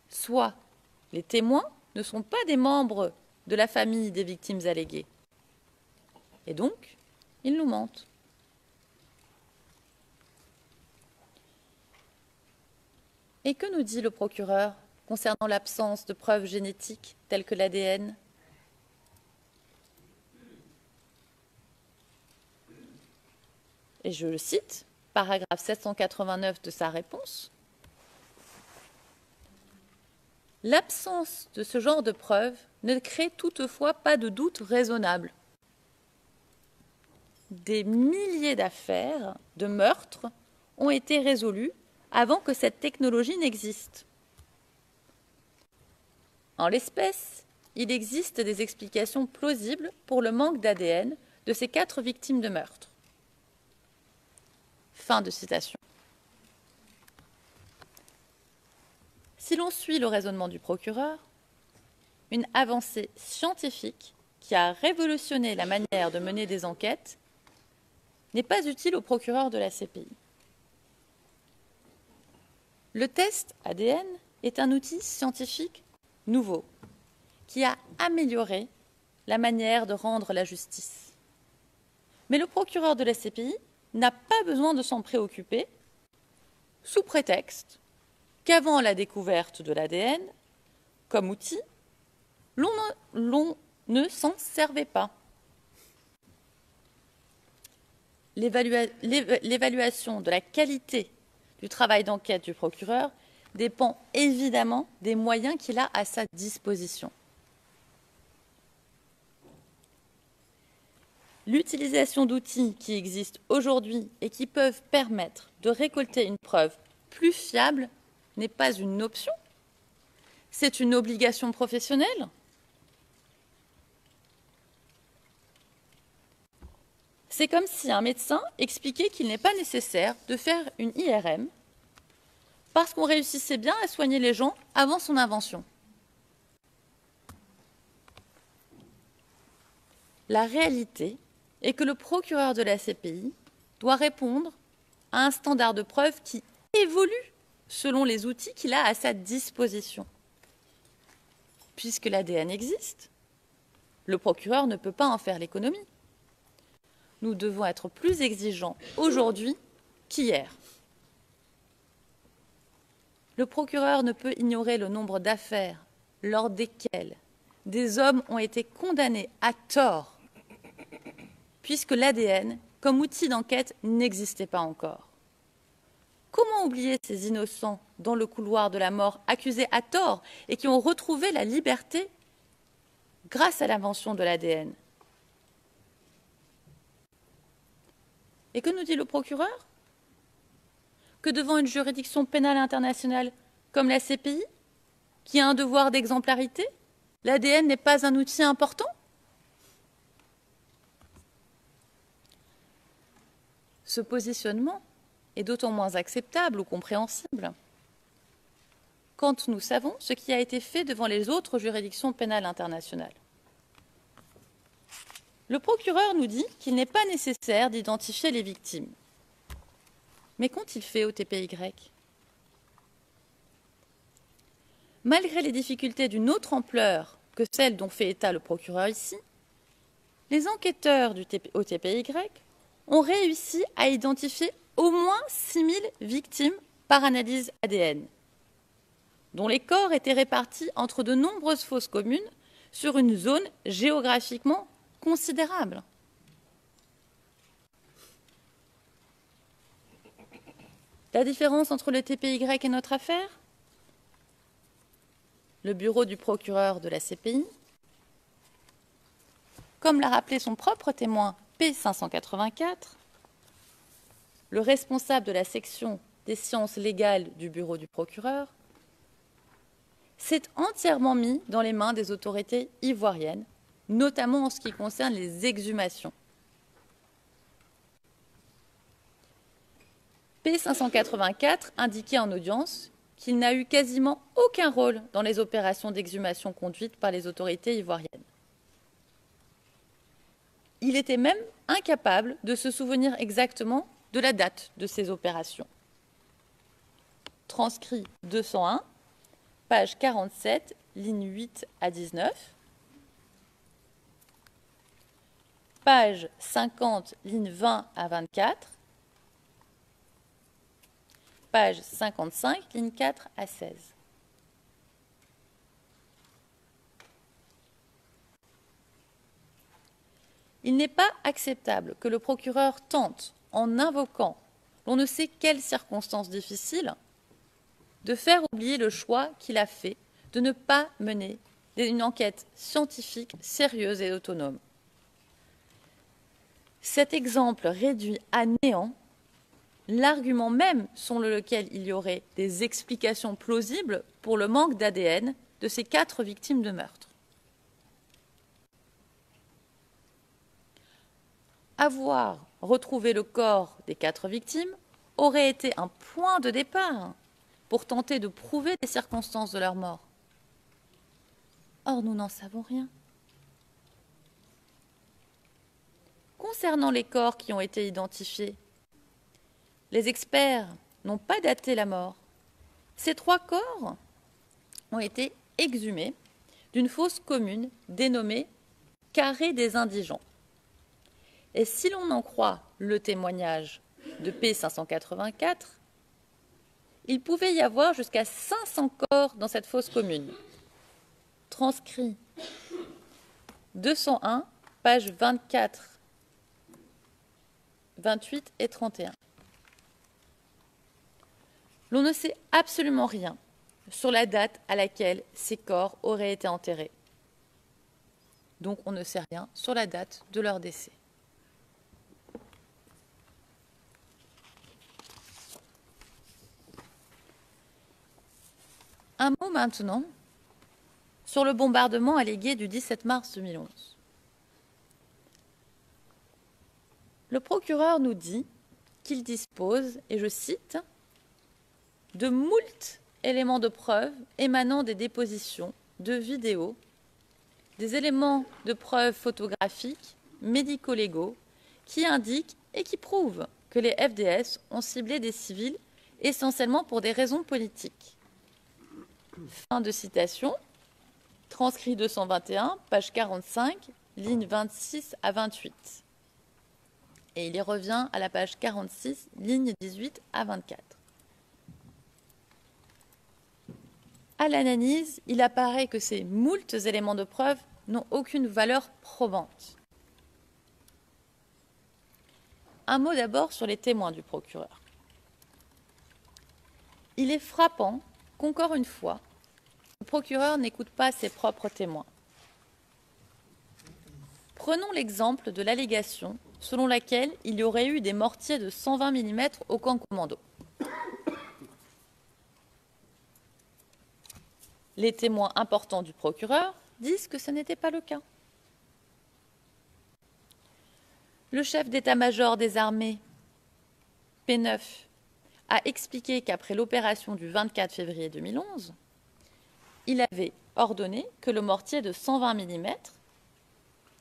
soit les témoins ne sont pas des membres de la famille des victimes alléguées. Et donc, ils nous mentent. Et que nous dit le procureur concernant l'absence de preuves génétiques telles que l'ADN? Et je le cite, paragraphe 789 de sa réponse. L'absence de ce genre de preuves ne crée toutefois pas de doute raisonnable. Des milliers d'affaires de meurtres ont été résolues avant que cette technologie n'existe. En l'espèce, il existe des explications plausibles pour le manque d'ADN de ces 4 victimes de meurtre. Fin de citation. Si l'on suit le raisonnement du procureur, une avancée scientifique qui a révolutionné la manière de mener des enquêtes n'est pas utile au procureur de la CPI. Le test ADN est un outil scientifique nouveau qui a amélioré la manière de rendre la justice. Mais le procureur de la CPI n'a pas besoin de s'en préoccuper sous prétexte qu'avant la découverte de l'ADN, comme outil, l'on ne s'en servait pas. L'évaluation de la qualité du travail d'enquête du procureur dépend évidemment des moyens qu'il a à sa disposition. L'utilisation d'outils qui existent aujourd'hui et qui peuvent permettre de récolter une preuve plus fiable n'est pas une option, c'est une obligation professionnelle. C'est comme si un médecin expliquait qu'il n'est pas nécessaire de faire une IRM parce qu'on réussissait bien à soigner les gens avant son invention. La réalité est que le procureur de la CPI doit répondre à un standard de preuve qui évolue selon les outils qu'il a à sa disposition. Puisque l'ADN existe, le procureur ne peut pas en faire l'économie. Nous devons être plus exigeants aujourd'hui qu'hier. Le procureur ne peut ignorer le nombre d'affaires lors desquelles des hommes ont été condamnés à tort, puisque l'ADN, comme outil d'enquête, n'existait pas encore. Comment oublier ces innocents dans le couloir de la mort, accusés à tort et qui ont retrouvé la liberté grâce à l'invention de l'ADN? Et que nous dit le procureur? Que devant une juridiction pénale internationale comme la CPI, qui a un devoir d'exemplarité, l'ADN n'est pas un outil important? Ce positionnement est d'autant moins acceptable ou compréhensible quand nous savons ce qui a été fait devant les autres juridictions pénales internationales. Le procureur nous dit qu'il n'est pas nécessaire d'identifier les victimes. Mais qu'ont-ils fait au TPY? Malgré les difficultés d'une autre ampleur que celle dont fait état le procureur ici, les enquêteurs au TPY ont réussi à identifier au moins 6000 victimes par analyse ADN, dont les corps étaient répartis entre de nombreuses fosses communes sur une zone géographiquement considérable. La différence entre le TPY et notre affaire? Le bureau du procureur de la CPI, comme l'a rappelé son propre témoin P584, le responsable de la section des sciences légales du bureau du procureur, s'est entièrement mis dans les mains des autorités ivoiriennes, notamment en ce qui concerne les exhumations. P584 indiquait en audience qu'il n'a eu quasiment aucun rôle dans les opérations d'exhumation conduites par les autorités ivoiriennes. Il était même incapable de se souvenir exactement de la date de ces opérations. Transcrit 201, page 47, ligne 8 à 19, page 50, ligne 20 à 24, page 55, ligne 4 à 16. Il n'est pas acceptable que le procureur tente, en invoquant l'on ne sait quelles circonstances difficiles, de faire oublier le choix qu'il a fait de ne pas mener une enquête scientifique sérieuse et autonome. Cet exemple réduit à néant l'argument même selon lequel il y aurait des explications plausibles pour le manque d'ADN de ces 4 victimes de meurtre. Avoir retrouvé le corps des 4 victimes aurait été un point de départ pour tenter de prouver les circonstances de leur mort. Or, nous n'en savons rien. Concernant les corps qui ont été identifiés, les experts n'ont pas daté la mort. Ces 3 corps ont été exhumés d'une fosse commune dénommée Carré des Indigents. Et si l'on en croit le témoignage de P584, il pouvait y avoir jusqu'à 500 corps dans cette fosse commune. Transcrit 201, pages 24, 28 et 31. L'on ne sait absolument rien sur la date à laquelle ces corps auraient été enterrés. Donc on ne sait rien sur la date de leur décès. Un mot maintenant sur le bombardement allégué du 17 mars 2011. Le procureur nous dit qu'il dispose, et je cite, de moult éléments de preuve émanant des dépositions de vidéos, des éléments de preuve photographiques, médico-légaux, qui indiquent et qui prouvent que les FDS ont ciblé des civils essentiellement pour des raisons politiques. Fin de citation, transcrit 221, page 45, ligne 26 à 28. Et il y revient à la page 46, ligne 18 à 24. À l'analyse, il apparaît que ces moultes éléments de preuve n'ont aucune valeur probante. Un mot d'abord sur les témoins du procureur. Il est frappant qu'encore une fois, le procureur n'écoute pas ses propres témoins. Prenons l'exemple de l'allégation selon laquelle il y aurait eu des mortiers de 120 mm au camp commando. Les témoins importants du procureur disent que ce n'était pas le cas. Le chef d'état-major des armées, P9, a expliqué qu'après l'opération du 24 février 2011, il avait ordonné que le mortier de 120 mm,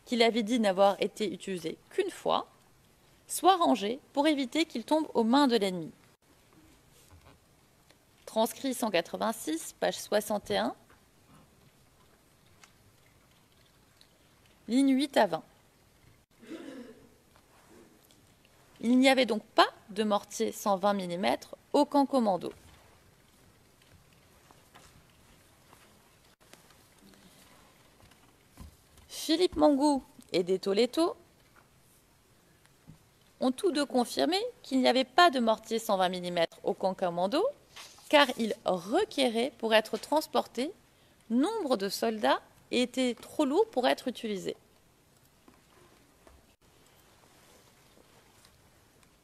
qu'il avait dit n'avoir été utilisé qu'une fois, soit rangé pour éviter qu'il tombe aux mains de l'ennemi. Transcrit 186, page 61, ligne 8 à 20. Il n'y avait donc pas de mortier 120 mm au camp commando. Philippe Mangou et De Toleto ont tous deux confirmé qu'il n'y avait pas de mortier 120 mm au camp commando, car il requérait, pour être transporté, nombre de soldats et était trop lourd pour être utilisé.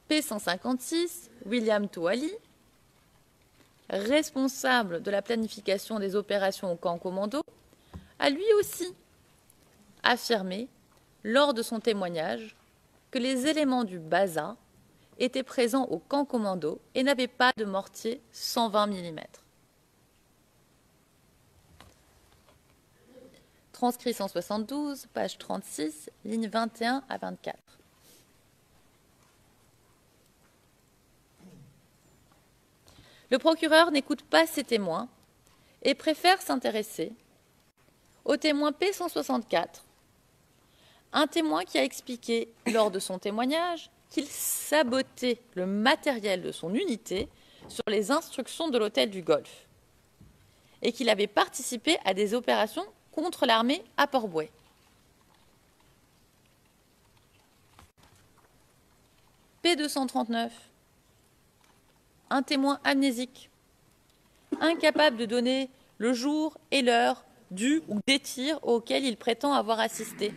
P156, William Touali, responsable de la planification des opérations au camp commando, a lui aussi affirmé, lors de son témoignage, que les éléments du BASA étaient présents au camp commando et n'avaient pas de mortier 120 mm. Transcrit 172, page 36, ligne 21 à 24. Le procureur n'écoute pas ses témoins et préfère s'intéresser au témoin P164, un témoin qui a expliqué lors de son témoignage qu'il sabotait le matériel de son unité sur les instructions de l'hôtel du Golfe et qu'il avait participé à des opérations contre l'armée à Port-Bouët. P239, un témoin amnésique, incapable de donner le jour et l'heure du ou des tirs auxquels il prétend avoir assisté.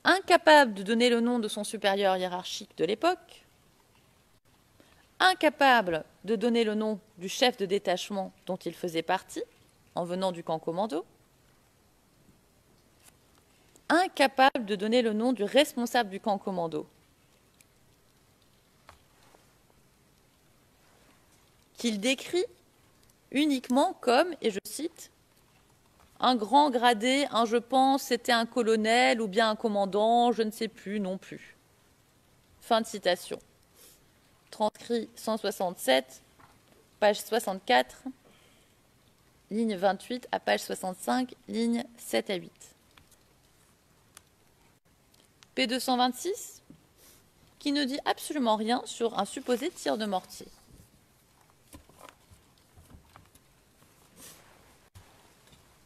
Incapable de donner le nom de son supérieur hiérarchique de l'époque. Incapable de donner le nom du chef de détachement dont il faisait partie en venant du camp commando. Incapable de donner le nom du responsable du camp commando, qu'il décrit uniquement comme, et je cite, un grand gradé, un je pense, c'était un colonel ou bien un commandant, je ne sais plus non plus. Fin de citation. Transcrit 167, page 64, ligne 28 à page 65, ligne 7 à 8. P226, qui ne dit absolument rien sur un supposé tir de mortier.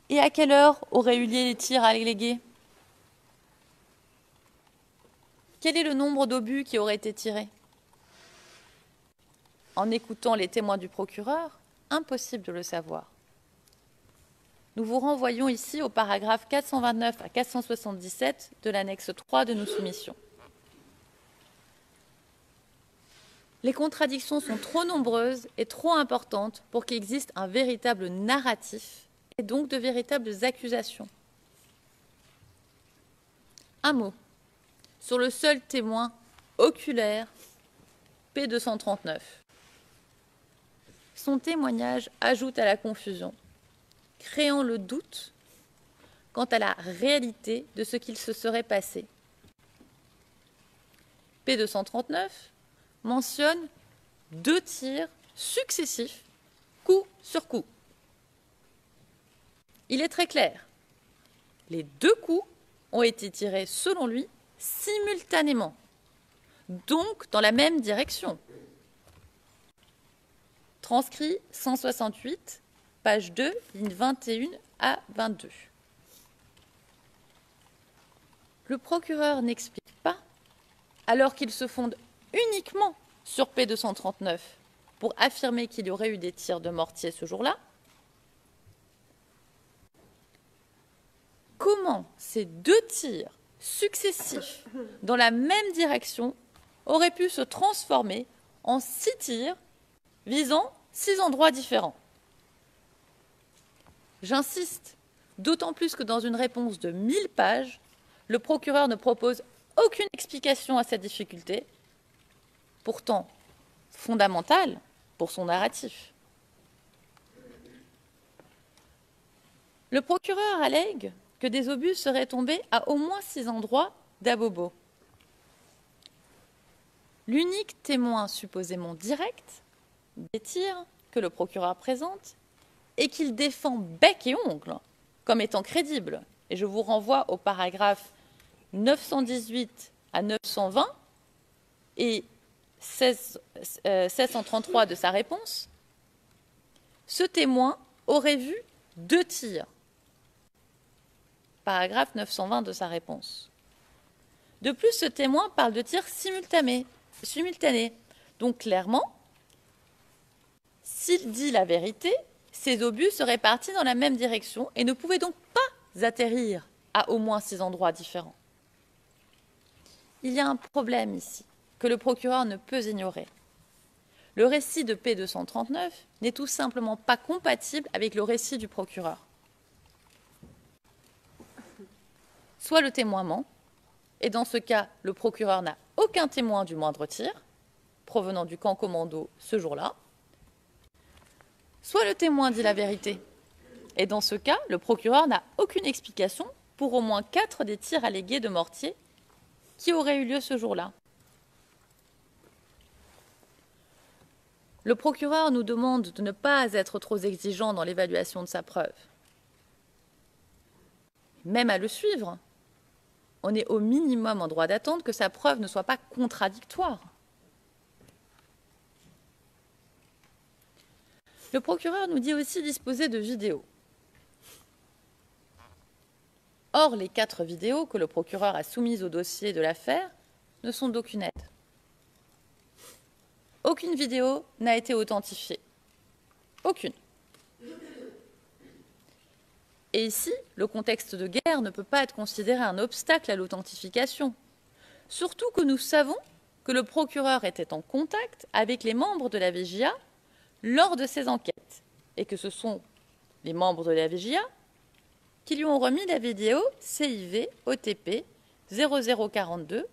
Et à quelle heure auraient eu lieu les tirs allégués? Quel est le nombre d'obus qui auraient été tirés? En écoutant les témoins du procureur, impossible de le savoir. Nous vous renvoyons ici au paragraphe 429 à 477 de l'annexe 3 de nos soumissions. Les contradictions sont trop nombreuses et trop importantes pour qu'il existe un véritable narratif et donc de véritables accusations. Un mot sur le seul témoin oculaire P239. Son témoignage ajoute à la confusion, créant le doute quant à la réalité de ce qu'il se serait passé. P239 mentionne 2 tirs successifs, coup sur coup. Il est très clair, les 2 coups ont été tirés, selon lui, simultanément, donc dans la même direction. Transcrit 168, page 2, lignes 21 à 22. Le procureur n'explique pas, alors qu'il se fonde uniquement sur P239 pour affirmer qu'il y aurait eu des tirs de mortier ce jour-là, comment ces 2 tirs successifs dans la même direction auraient pu se transformer en 6 tirs visant 6 endroits différents. J'insiste, d'autant plus que dans une réponse de 1000 pages, le procureur ne propose aucune explication à cette difficulté, pourtant fondamentale pour son narratif. Le procureur allègue que des obus seraient tombés à au moins 6 endroits d'Abobo. L'unique témoin supposément direct des tirs que le procureur présente et qu'il défend bec et ongle comme étant crédible. Et je vous renvoie au paragraphe 918 à 920 et 1633 de sa réponse. Ce témoin aurait vu 2 tirs. Paragraphe 920 de sa réponse. De plus, ce témoin parle de tirs simultanés. Donc clairement, s'il dit la vérité, ces obus seraient partis dans la même direction et ne pouvaient donc pas atterrir à au moins 6 endroits différents. Il y a un problème ici, que le procureur ne peut ignorer. Le récit de P239 n'est tout simplement pas compatible avec le récit du procureur. Soit le témoin ment, et dans ce cas, le procureur n'a aucun témoin du moindre tir, provenant du camp commando ce jour-là, soit le témoin dit la vérité, et dans ce cas, le procureur n'a aucune explication pour au moins 4 des tirs allégués de mortier qui auraient eu lieu ce jour-là. Le procureur nous demande de ne pas être trop exigeant dans l'évaluation de sa preuve. Même à le suivre, on est au minimum en droit d'attendre que sa preuve ne soit pas contradictoire. Le procureur nous dit aussi disposer de vidéos. Or, les 4 vidéos que le procureur a soumises au dossier de l'affaire ne sont d'aucune aide. Aucune vidéo n'a été authentifiée. Aucune. Et ici, le contexte de guerre ne peut pas être considéré un obstacle à l'authentification. Surtout que nous savons que le procureur était en contact avec les membres de la VJA lors de ces enquêtes, et que ce sont les membres de la VJA qui lui ont remis la vidéo CIV OTP 0042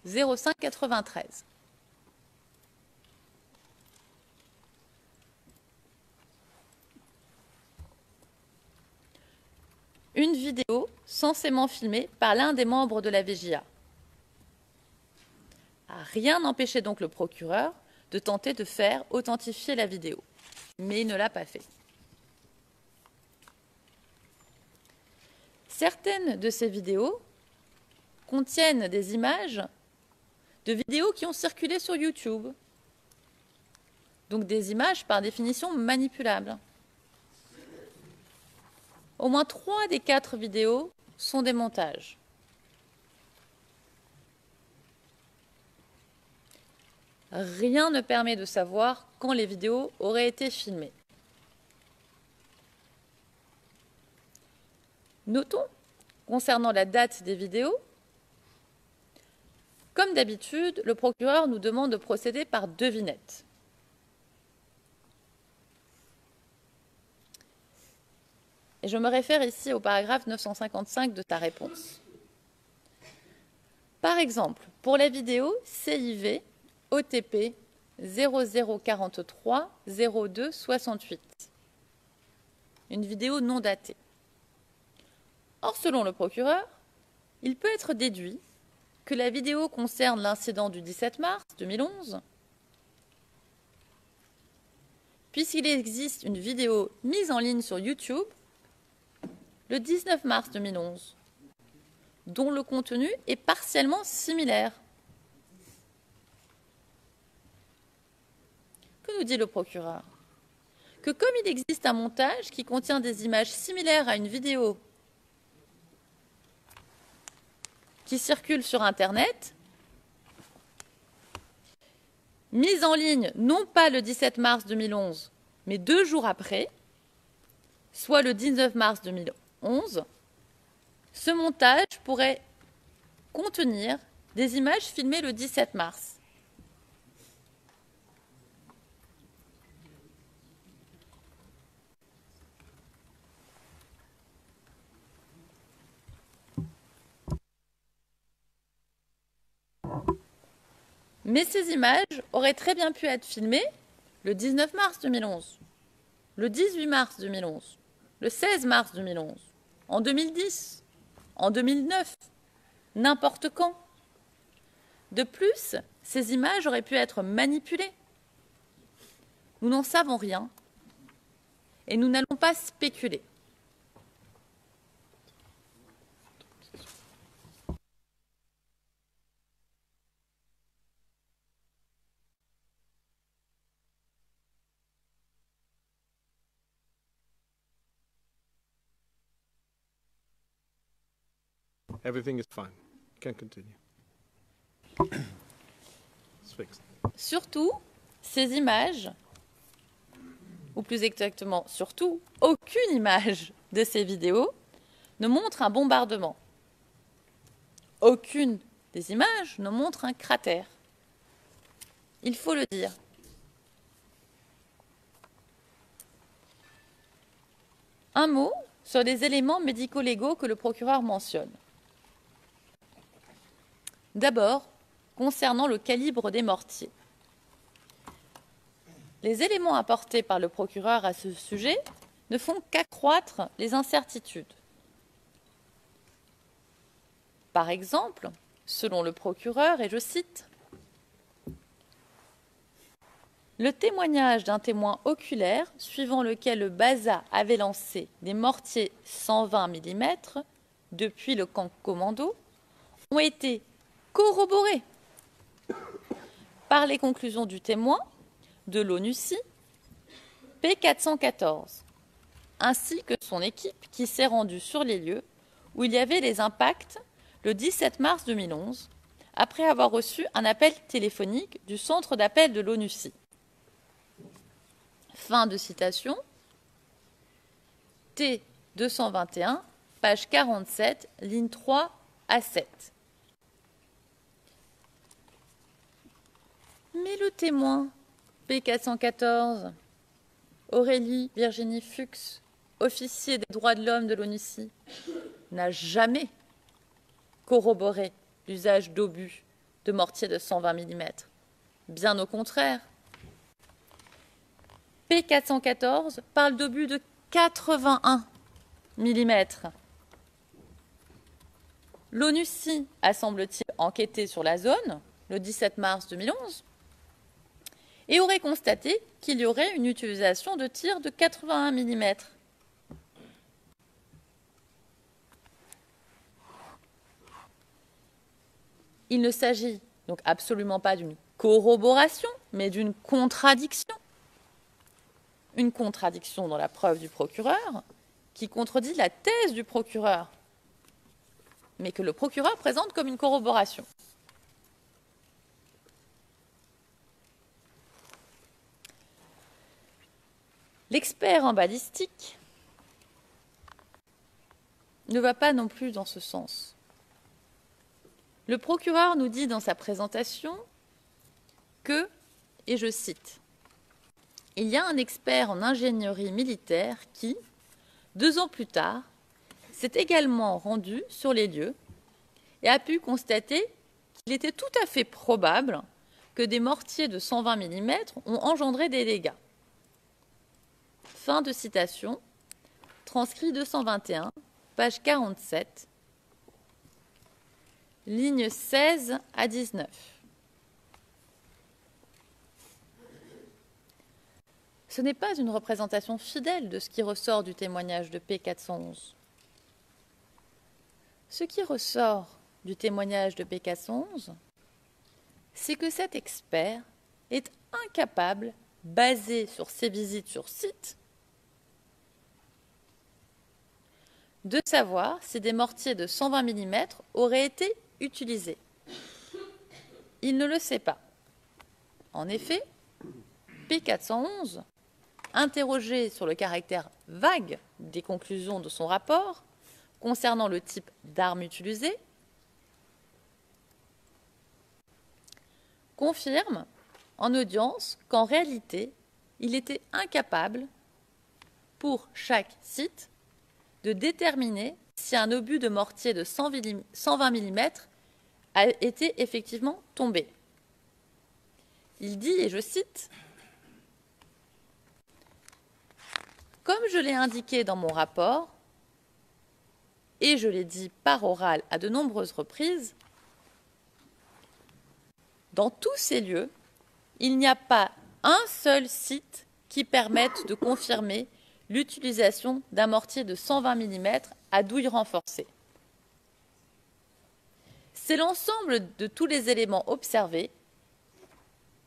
0593. Une vidéo censément filmée par l'un des membres de la VJA. Rien n'empêchait donc le procureur de tenter de faire authentifier la vidéo, mais il ne l'a pas fait. Certaines de ces vidéos contiennent des images de vidéos qui ont circulé sur YouTube, donc des images par définition manipulables. Au moins 3 des 4 vidéos sont des montages. Rien ne permet de savoir quand les vidéos auraient été filmées. Notons, concernant la date des vidéos, comme d'habitude, le procureur nous demande de procéder par devinette. Et je me réfère ici au paragraphe 955 de ta réponse. Par exemple, pour la vidéo CIV OTP 0043 02 68, une vidéo non datée. Or, selon le procureur, il peut être déduit que la vidéo concerne l'incident du 17 mars 2011, puisqu'il existe une vidéo mise en ligne sur YouTube le 19 mars 2011, dont le contenu est partiellement similaire. Que nous dit le procureur? Que comme il existe un montage qui contient des images similaires à une vidéo qui circule sur Internet, mise en ligne non pas le 17 mars 2011, mais 2 jours après, soit le 19 mars 2011, ce montage pourrait contenir des images filmées le 17 mars. Mais ces images auraient très bien pu être filmées le 19 mars 2011, le 18 mars 2011, le 16 mars 2011, en 2010, en 2009, n'importe quand. De plus, ces images auraient pu être manipulées. Nous n'en savons rien et nous n'allons pas spéculer. Everything is fine. You can continue. It's fixed. Surtout, ces images, ou plus exactement, surtout, aucune image de ces vidéos ne montre un bombardement. Aucune des images ne montre un cratère. Il faut le dire. Un mot sur les éléments médico-légaux que le procureur mentionne. D'abord, concernant le calibre des mortiers. Les éléments apportés par le procureur à ce sujet ne font qu'accroître les incertitudes. Par exemple, selon le procureur, et je cite, « Le témoignage d'un témoin oculaire suivant lequel le BASA avait lancé des mortiers 120 mm depuis le camp commando ont été corroborés par les conclusions du témoin de l'ONUCI P414, ainsi que son équipe qui s'est rendue sur les lieux où il y avait les impacts le 17 mars 2011, après avoir reçu un appel téléphonique du centre d'appel de l'ONUCI. » Fin de citation. T221, page 47, ligne 3 à 7. Mais le témoin P414, Aurélie Virginie Fuchs, officier des droits de l'homme de l'ONUCI, n'a jamais corroboré l'usage d'obus de mortiers de 120 mm. Bien au contraire. P414 parle d'obus de 81 mm. L'ONUCI a, semble-t-il, enquêté sur la zone le 17 mars 2011 et aurait constaté qu'il y aurait une utilisation de tirs de 81 mm. Il ne s'agit donc absolument pas d'une corroboration, mais d'une contradiction. Une contradiction dans la preuve du procureur qui contredit la thèse du procureur, mais que le procureur présente comme une corroboration. L'expert en balistique ne va pas non plus dans ce sens. Le procureur nous dit dans sa présentation que, et je cite, « Il y a un expert en ingénierie militaire qui, 2 ans plus tard, s'est également rendu sur les lieux et a pu constater qu'il était tout à fait probable que des mortiers de 120 mm ont engendré des dégâts. » Fin de citation, transcrit 221, page 47, lignes 16 à 19. Ce n'est pas une représentation fidèle de ce qui ressort du témoignage de P411. Ce qui ressort du témoignage de P411, c'est que cet expert est incapable basé sur ses visites sur site, de savoir si des mortiers de 120 mm auraient été utilisés. Il ne le sait pas. En effet, P411, interrogé sur le caractère vague des conclusions de son rapport concernant le type d'armes utilisées, confirme en audience qu'en réalité, il était incapable, pour chaque site, de déterminer si un obus de mortier de 120 mm a été effectivement tombé. Il dit, et je cite, « Comme je l'ai indiqué dans mon rapport, et je l'ai dit par oral à de nombreuses reprises, dans tous ces lieux, il n'y a pas un seul site qui permette de confirmer l'utilisation d'un mortier de 120 mm à douille renforcée. C'est l'ensemble de tous les éléments observés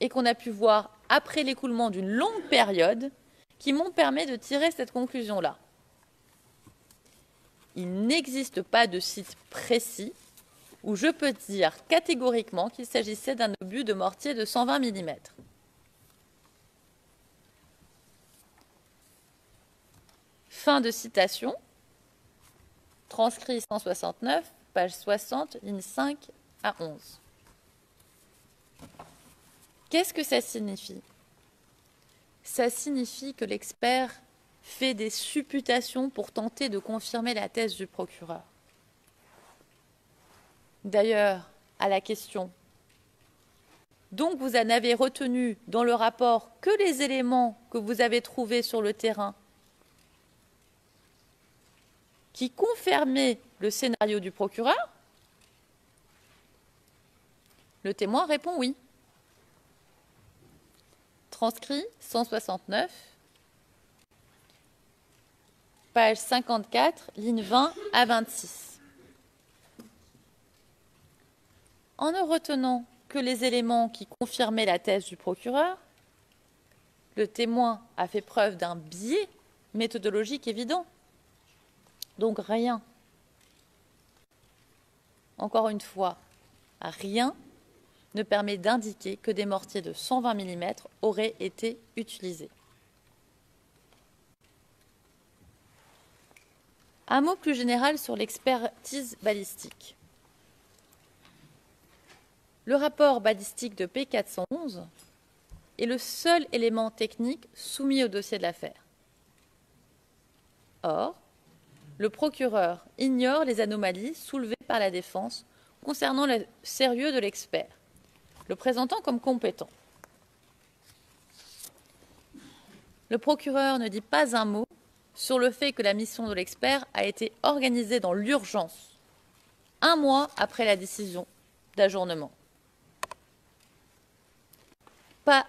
et qu'on a pu voir après l'écoulement d'une longue période qui m'ont permis de tirer cette conclusion-là. Il n'existe pas de site précis où je peux dire catégoriquement qu'il s'agissait d'un obus de mortier de 120 mm. Fin de citation, transcrit 169, page 60, lignes 5 à 11. Qu'est-ce que ça signifie? Ça signifie que l'expert fait des supputations pour tenter de confirmer la thèse du procureur. D'ailleurs, à la question « Donc vous en avez retenu dans le rapport que les éléments que vous avez trouvés sur le terrain qui confirmaient le scénario du procureur ?» Le témoin répond oui. Transcrit 169, page 54, ligne 20 à 26. En ne retenant que les éléments qui confirmaient la thèse du procureur, le témoin a fait preuve d'un biais méthodologique évident. Donc rien, encore une fois, rien ne permet d'indiquer que des mortiers de 120 mm auraient été utilisés. Un mot plus général sur l'expertise balistique. Le rapport balistique de P411 est le seul élément technique soumis au dossier de l'affaire. Or, le procureur ignore les anomalies soulevées par la défense concernant le sérieux de l'expert, le présentant comme compétent. Le procureur ne dit pas un mot sur le fait que la mission de l'expert a été organisée dans l'urgence, 1 mois après la décision d'ajournement. Pas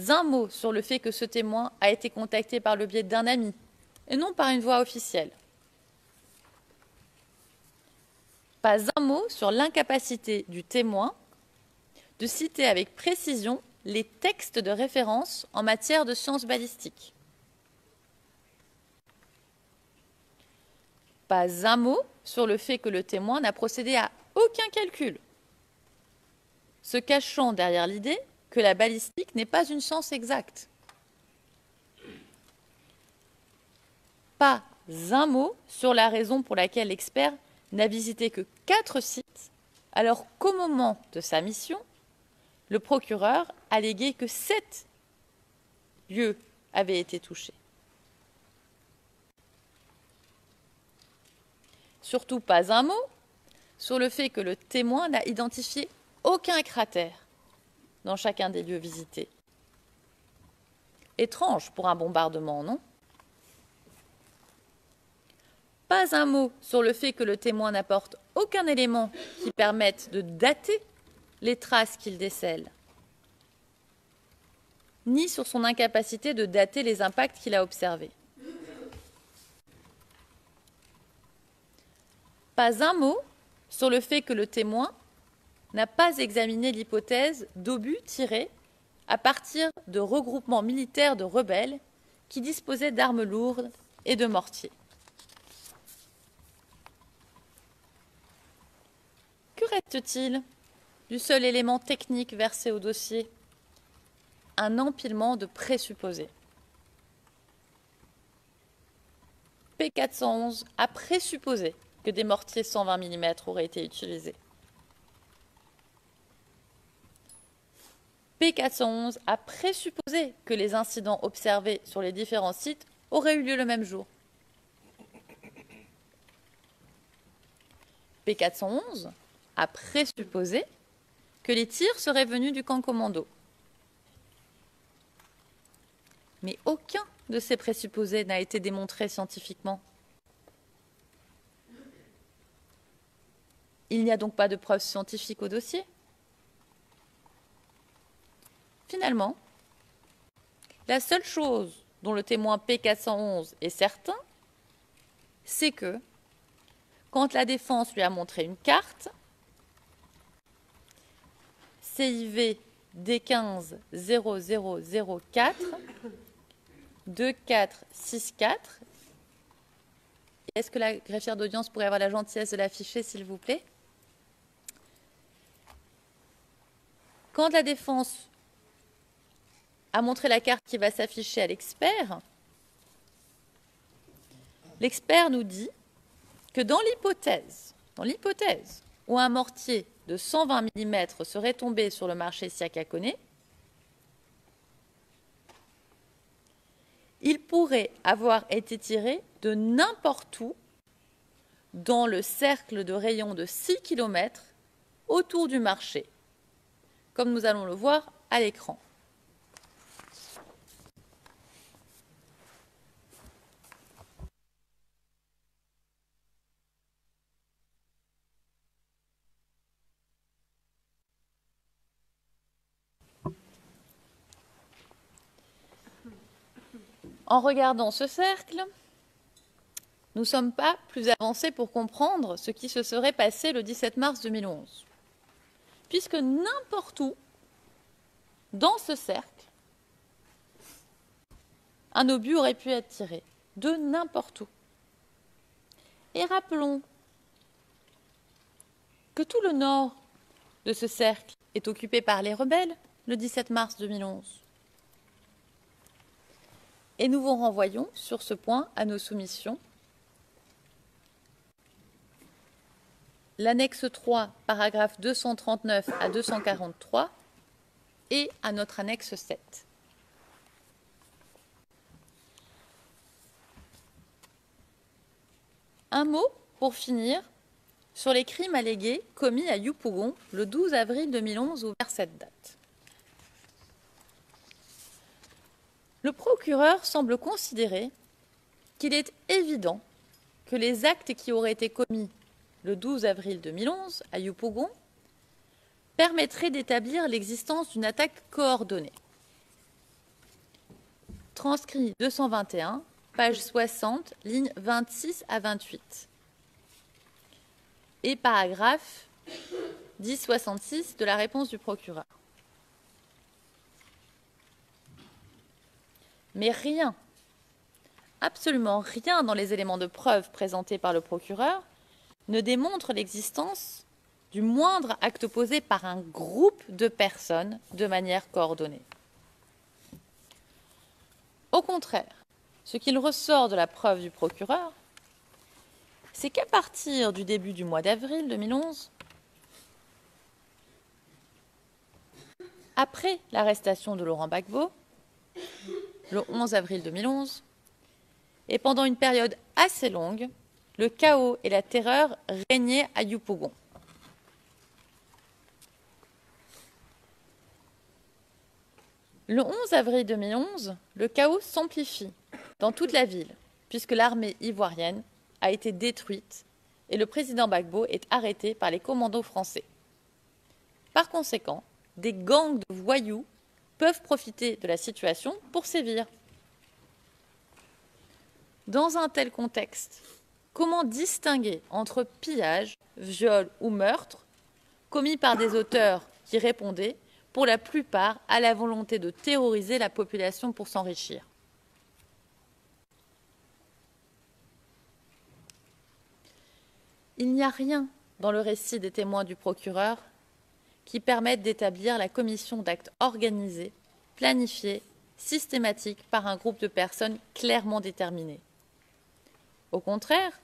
un mot sur le fait que ce témoin a été contacté par le biais d'un ami et non par une voie officielle. Pas un mot sur l'incapacité du témoin de citer avec précision les textes de référence en matière de sciences balistiques. Pas un mot sur le fait que le témoin n'a procédé à aucun calcul, se cachant derrière l'idée que la balistique n'est pas une science exacte. Pas un mot sur la raison pour laquelle l'expert n'a visité que 4 sites, alors qu'au moment de sa mission, le procureur alléguait que 7 lieux avaient été touchés. Surtout pas un mot sur le fait que le témoin n'a identifié aucun cratère dans chacun des lieux visités. Étrange pour un bombardement, non? Pas un mot sur le fait que le témoin n'apporte aucun élément qui permette de dater les traces qu'il décèle, ni sur son incapacité de dater les impacts qu'il a observés. Pas un mot sur le fait que le témoin n'a pas examiné l'hypothèse d'obus tirés à partir de regroupements militaires de rebelles qui disposaient d'armes lourdes et de mortiers. Que reste-t-il du seul élément technique versé au dossier? Un empilement de présupposés. P411 a présupposé que des mortiers 120 mm auraient été utilisés. P411 a présupposé que les incidents observés sur les différents sites auraient eu lieu le même jour. P411 a présupposé que les tirs seraient venus du camp commando. Mais aucun de ces présupposés n'a été démontré scientifiquement. Il n'y a donc pas de preuves scientifiques au dossier. Finalement, la seule chose dont le témoin P411 est certain, c'est que, quand la défense lui a montré une carte, CIV D15 0004 2464. Est-ce que la greffière d'audience pourrait avoir la gentillesse de l'afficher, s'il vous plaît? Quand la défense a montré la carte qui va s'afficher à l'expert, l'expert nous dit que dans l'hypothèse où un mortier de 120 mm serait tombé sur le marché Siakakoné, il pourrait avoir été tiré de n'importe où dans le cercle de rayon de 6 km autour du marché, comme nous allons le voir à l'écran. En regardant ce cercle, nous ne sommes pas plus avancés pour comprendre ce qui se serait passé le 17 mars 2011. Puisque n'importe où, dans ce cercle, un obus aurait pu être tiré, de n'importe où. Et rappelons que tout le nord de ce cercle est occupé par les rebelles le 17 mars 2011. Et nous vous renvoyons sur ce point à nos soumissions. L'annexe 3, paragraphe 239 à 243 et à notre annexe 7. Un mot pour finir sur les crimes allégués commis à Yopougon le 12 avril 2011 ou vers cette date. Le procureur semble considérer qu'il est évident que les actes qui auraient été commis le 12 avril 2011 à Yopougon permettraient d'établir l'existence d'une attaque coordonnée. Transcrit 221, page 60, lignes 26 à 28. Et paragraphe 1066 de la réponse du procureur. Mais rien, absolument rien dans les éléments de preuve présentés par le procureur ne démontre l'existence du moindre acte posé par un groupe de personnes de manière coordonnée. Au contraire, ce qu'il ressort de la preuve du procureur, c'est qu'à partir du début du mois d'avril 2011, après l'arrestation de Laurent Gbagbo, le 11 avril 2011, et pendant une période assez longue, le chaos et la terreur régnaient à Yopougon. Le 11 avril 2011, le chaos s'amplifie dans toute la ville, puisque l'armée ivoirienne a été détruite et le président Gbagbo est arrêté par les commandos français. Par conséquent, des gangs de voyous peuvent profiter de la situation pour sévir. Dans un tel contexte, comment distinguer entre pillage, viol ou meurtre commis par des auteurs qui répondaient pour la plupart à la volonté de terroriser la population pour s'enrichir. Il n'y a rien dans le récit des témoins du procureur qui permette d'établir la commission d'actes organisés, planifiés, systématiques par un groupe de personnes clairement déterminées. Au contraire,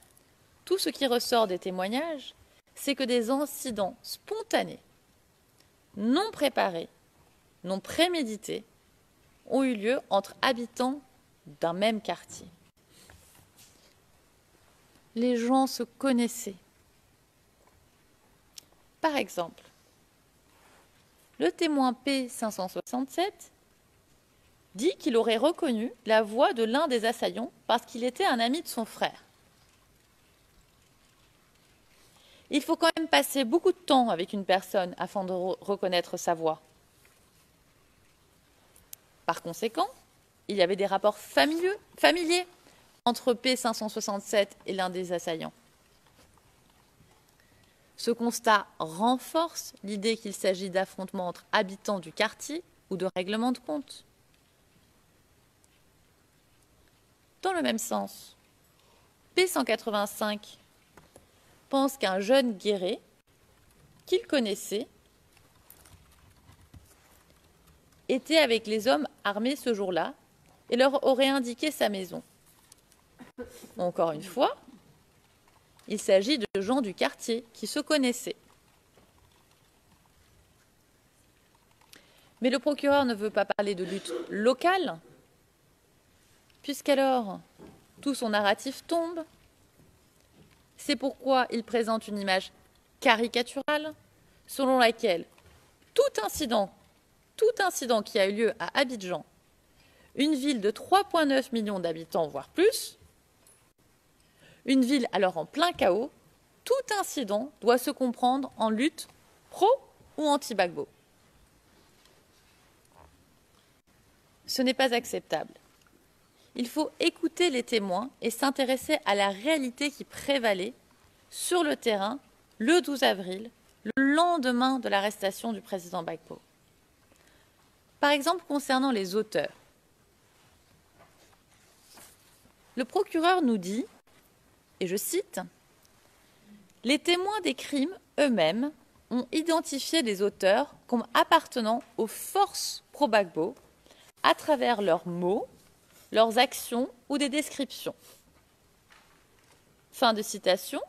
tout ce qui ressort des témoignages, c'est que des incidents spontanés, non préparés, non prémédités, ont eu lieu entre habitants d'un même quartier. Les gens se connaissaient. Par exemple, le témoin P567 dit qu'il aurait reconnu la voix de l'un des assaillants parce qu'il était un ami de son frère. Il faut quand même passer beaucoup de temps avec une personne afin de reconnaître sa voix. Par conséquent, il y avait des rapports familiers entre P567 et l'un des assaillants. Ce constat renforce l'idée qu'il s'agit d'affrontements entre habitants du quartier ou de règlements de compte. Dans le même sens, P185 pense qu'un jeune guéré qu'il connaissait était avec les hommes armés ce jour-là et leur aurait indiqué sa maison. Encore une fois, il s'agit de gens du quartier qui se connaissaient. Mais le procureur ne veut pas parler de lutte locale, puisqu'alors tout son narratif tombe. C'est pourquoi il présente une image caricaturale selon laquelle tout incident qui a eu lieu à Abidjan, une ville de 3,9 millions d'habitants, voire plus, une ville alors en plein chaos, tout incident doit se comprendre en lutte pro ou anti-Gbagbo. Ce n'est pas acceptable. Il faut écouter les témoins et s'intéresser à la réalité qui prévalait sur le terrain le 12 avril, le lendemain de l'arrestation du président Gbagbo. Par exemple, concernant les auteurs. Le procureur nous dit, et je cite, « Les témoins des crimes eux-mêmes ont identifié les auteurs comme appartenant aux forces pro-Gbagbo à travers leurs mots, leurs actions ou des descriptions. » Fin de citation,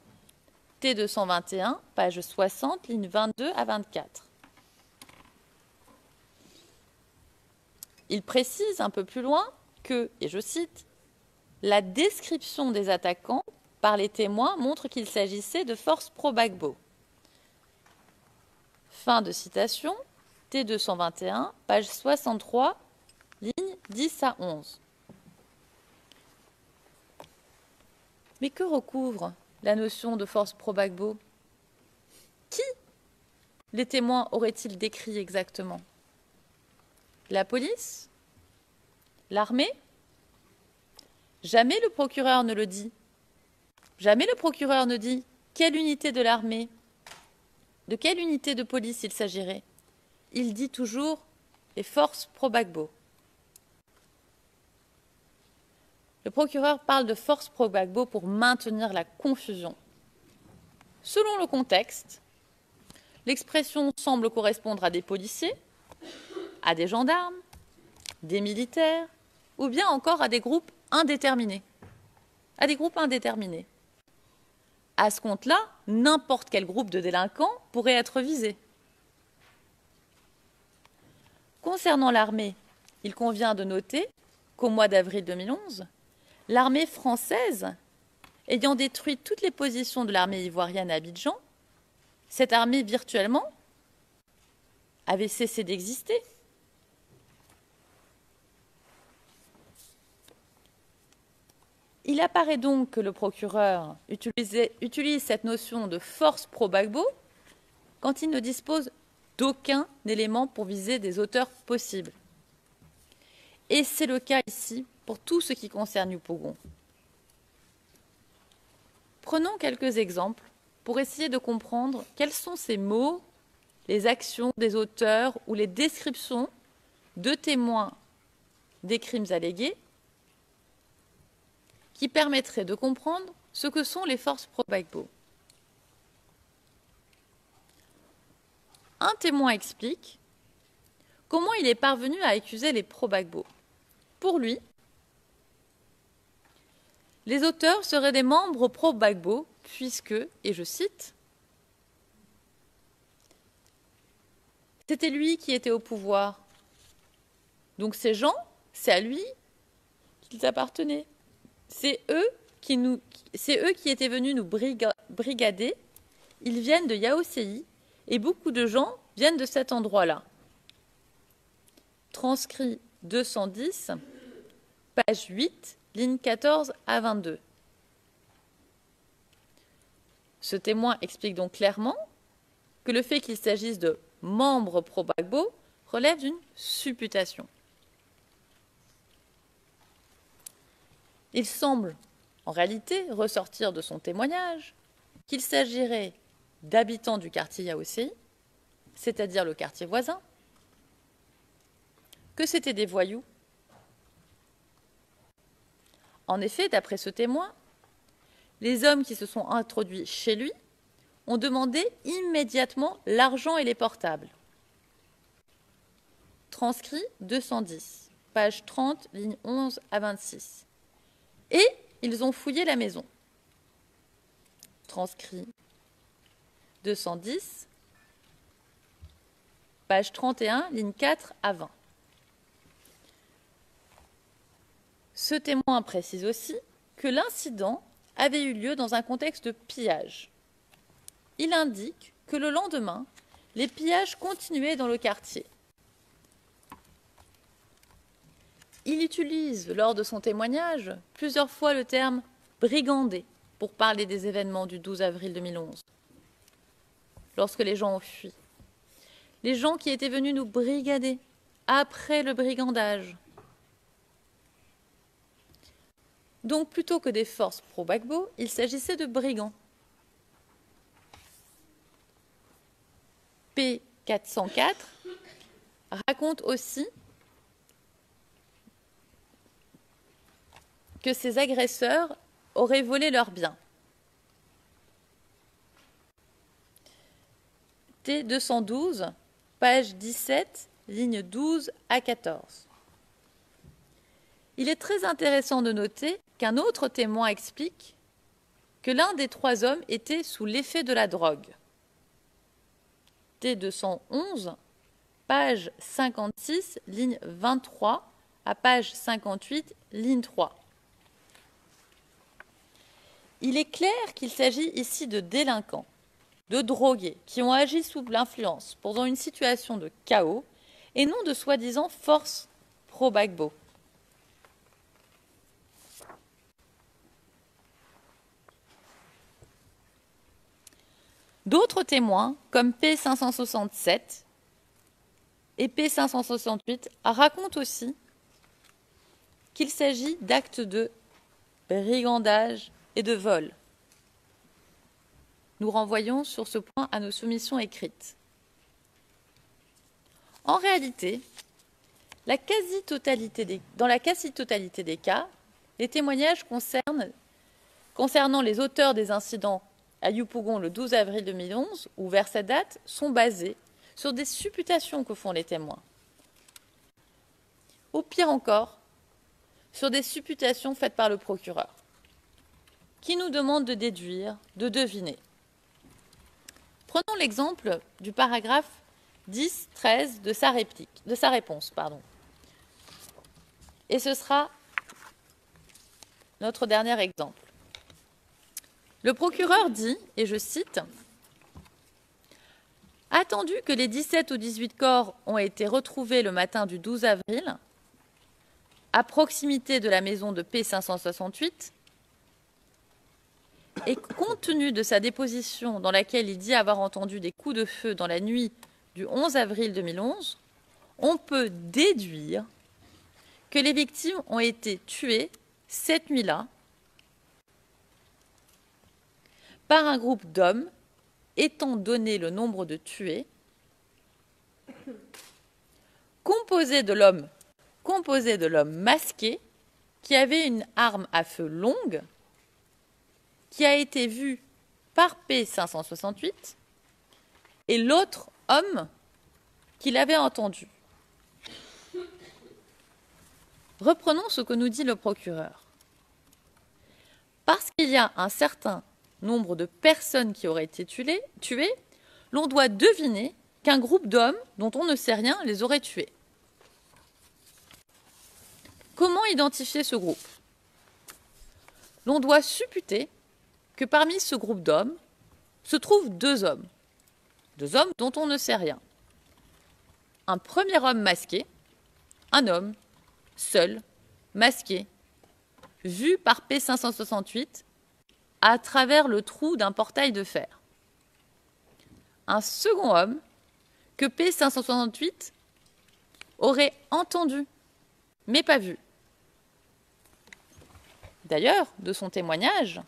T221, page 60, lignes 22 à 24. Il précise un peu plus loin que, et je cite, « La description des attaquants par les témoins montre qu'il s'agissait de forces pro-Gbagbo. » Fin de citation, T221, page 63, lignes 10 à 11. Mais que recouvre la notion de force pro-Gbagbo? Qui les témoins auraient-ils décrit exactement? La police? L'armée? Jamais le procureur ne le dit. Jamais le procureur ne dit quelle unité de l'armée, de quelle unité de police il s'agirait. Il dit toujours les forces pro-Gbagbo. Le procureur parle de forces pro-Gbagbo pour maintenir la confusion. Selon le contexte, l'expression semble correspondre à des policiers, à des gendarmes, des militaires, ou bien encore à des groupes indéterminés. À ce compte-là, n'importe quel groupe de délinquants pourrait être visé. Concernant l'armée, il convient de noter qu'au mois d'avril 2011, l'armée française, ayant détruit toutes les positions de l'armée ivoirienne à Abidjan, cette armée virtuellement avait cessé d'exister. Il apparaît donc que le procureur utilise cette notion de force pro-Gbagbo quand il ne dispose d'aucun élément pour viser des auteurs possibles. Et c'est le cas ici pour tout ce qui concerne Yopougon. Prenons quelques exemples pour essayer de comprendre quels sont ces mots, les actions des auteurs ou les descriptions de témoins des crimes allégués qui permettraient de comprendre ce que sont les forces pro-Gbagbo. Un témoin explique comment il est parvenu à accuser les pro-Gbagbo. Pour lui, les auteurs seraient des membres pro-Gbagbo puisque, et je cite, c'était lui qui était au pouvoir. Donc ces gens, c'est à lui qu'ils appartenaient. C'est eux qui étaient venus nous brigader. Ils viennent de Yaoséi et beaucoup de gens viennent de cet endroit-là. Transcrit 210, page 8, ligne 14 à 22. Ce témoin explique donc clairement que le fait qu'il s'agisse de membres pro-Gbagbo relève d'une supputation. Il semble, en réalité, ressortir de son témoignage qu'il s'agirait d'habitants du quartier Yaoséi, c'est-à-dire le quartier voisin, que c'étaient des voyous. En effet, d'après ce témoin, les hommes qui se sont introduits chez lui ont demandé immédiatement l'argent et les portables. Transcrit 210, page 30, ligne 11 à 26. Et ils ont fouillé la maison. Transcrit 210, page 31, ligne 4 à 20. Ce témoin précise aussi que l'incident avait eu lieu dans un contexte de pillage. Il indique que le lendemain, les pillages continuaient dans le quartier. Il utilise, lors de son témoignage, plusieurs fois le terme « brigandé » pour parler des événements du 12 avril 2011, lorsque les gens ont fui. Les gens qui étaient venus nous brigader après le brigandage. Donc, plutôt que des forces pro-Gbagbo, il s'agissait de brigands. P404 raconte aussi que ces agresseurs auraient volé leurs biens. T212, page 17, ligne 12 à 14. Il est très intéressant de noter qu'un autre témoin explique que l'un des trois hommes était sous l'effet de la drogue. T211, page 56, ligne 23 à page 58, ligne 3. Il est clair qu'il s'agit ici de délinquants, de drogués qui ont agi sous l'influence pendant une situation de chaos et non de soi-disant forces pro-Gbagbo. D'autres témoins, comme P567 et P568, racontent aussi qu'il s'agit d'actes de brigandage et de vol. Nous renvoyons sur ce point à nos soumissions écrites. En réalité, dans la quasi-totalité des cas, les témoignages concernant les auteurs des incidents à Yopougon le 12 avril 2011 ou vers cette date sont basés sur des supputations que font les témoins. Ou pire encore, sur des supputations faites par le procureur, qui nous demande de déduire, de deviner. Prenons l'exemple du paragraphe 10-13 de sa réponse. Et ce sera notre dernier exemple. Le procureur dit, et je cite, « Attendu que les 17 ou 18 corps ont été retrouvés le matin du 12 avril, à proximité de la maison de P568, et compte tenu de sa déposition dans laquelle il dit avoir entendu des coups de feu dans la nuit du 11 avril 2011, on peut déduire que les victimes ont été tuées cette nuit-là par un groupe d'hommes, étant donné le nombre de tués composé de l'homme masqué qui avait une arme à feu longue qui a été vu par P568 et l'autre homme qui l'avait entendu. Reprenons ce que nous dit le procureur. Parce qu'il y a un certain nombre de personnes qui auraient été tuées, l'on doit deviner qu'un groupe d'hommes dont on ne sait rien les aurait tués. Comment identifier ce groupe? L'on doit supputer que parmi ce groupe d'hommes se trouvent deux hommes dont on ne sait rien. Un premier homme masqué, un homme seul, masqué, vu par P568 à travers le trou d'un portail de fer. Un second homme que P568 aurait entendu, mais pas vu. D'ailleurs, de son témoignage,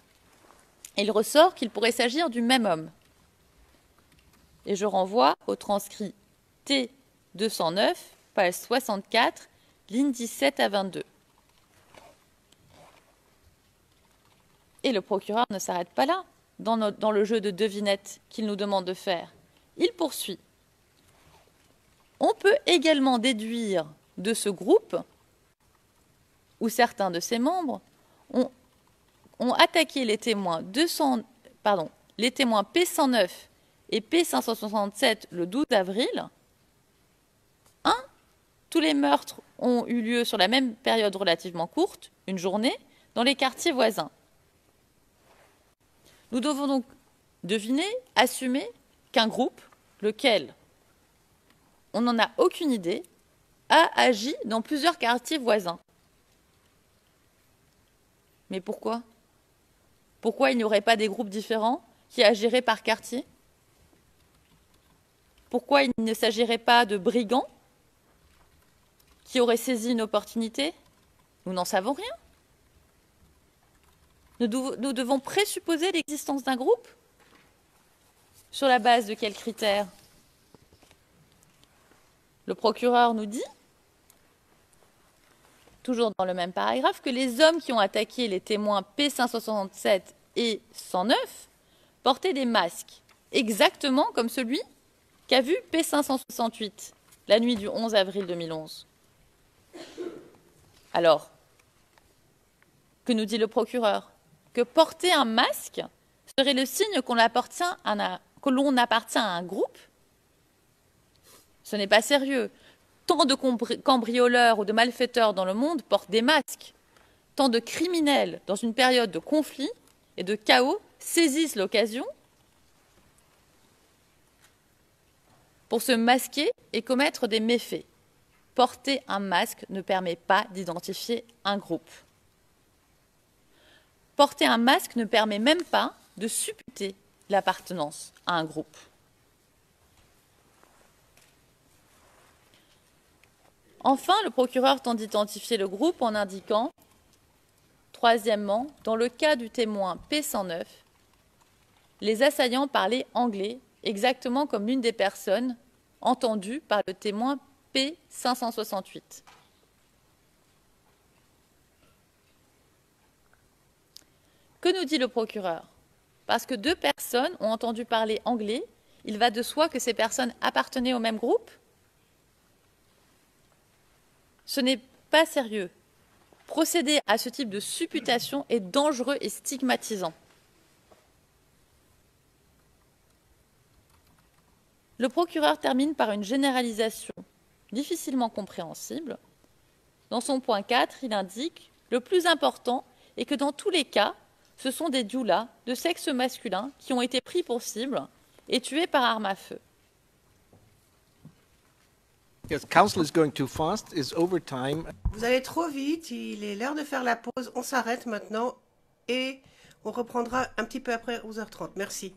il ressort qu'il pourrait s'agir du même homme. Et je renvoie au transcrit T209, page 64, lignes 17 à 22. Et le procureur ne s'arrête pas là, dans le jeu de devinette qu'il nous demande de faire. Il poursuit. On peut également déduire de ce groupe, où certains de ses membres ont attaqué les témoins P109 et P567 le 12 avril. Tous les meurtres ont eu lieu sur la même période relativement courte, une journée, dans les quartiers voisins. Nous devons donc deviner, assumer qu'un groupe, lequel on n'en a aucune idée, a agi dans plusieurs quartiers voisins. Mais pourquoi? Pourquoi il n'y aurait pas des groupes différents qui agiraient par quartier? Pourquoi il ne s'agirait pas de brigands qui auraient saisi une opportunité? Nous n'en savons rien. Nous devons présupposer l'existence d'un groupe. Sur la base de quels critères? Le procureur nous dit, toujours dans le même paragraphe, que les hommes qui ont attaqué les témoins P567 et 109 portaient des masques, exactement comme celui qu'a vu P568 la nuit du 11 avril 2011. Alors, que nous dit le procureur? Que porter un masque serait le signe que l'on appartient à un groupe? Ce n'est pas sérieux. Tant de cambrioleurs ou de malfaiteurs dans le monde portent des masques. Tant de criminels, dans une période de conflit et de chaos, saisissent l'occasion pour se masquer et commettre des méfaits. Porter un masque ne permet pas d'identifier un groupe. Porter un masque ne permet même pas de supputer l'appartenance à un groupe. Enfin, le procureur tente d'identifier le groupe en indiquant, troisièmement, dans le cas du témoin P109, les assaillants parlaient anglais, exactement comme l'une des personnes entendues par le témoin P568. Que nous dit le procureur? Parce que deux personnes ont entendu parler anglais, il va de soi que ces personnes appartenaient au même groupe? Ce n'est pas sérieux. Procéder à ce type de supputation est dangereux et stigmatisant. Le procureur termine par une généralisation difficilement compréhensible. Dans son point 4, il indique « Le plus important est que dans tous les cas, ce sont des doulas de sexe masculin qui ont été pris pour cible et tués par arme à feu. » Yes, counsel is going too fast. It's overtime. Vous allez trop vite, il est l'heure de faire la pause. On s'arrête maintenant et on reprendra un petit peu après 11h30. Merci.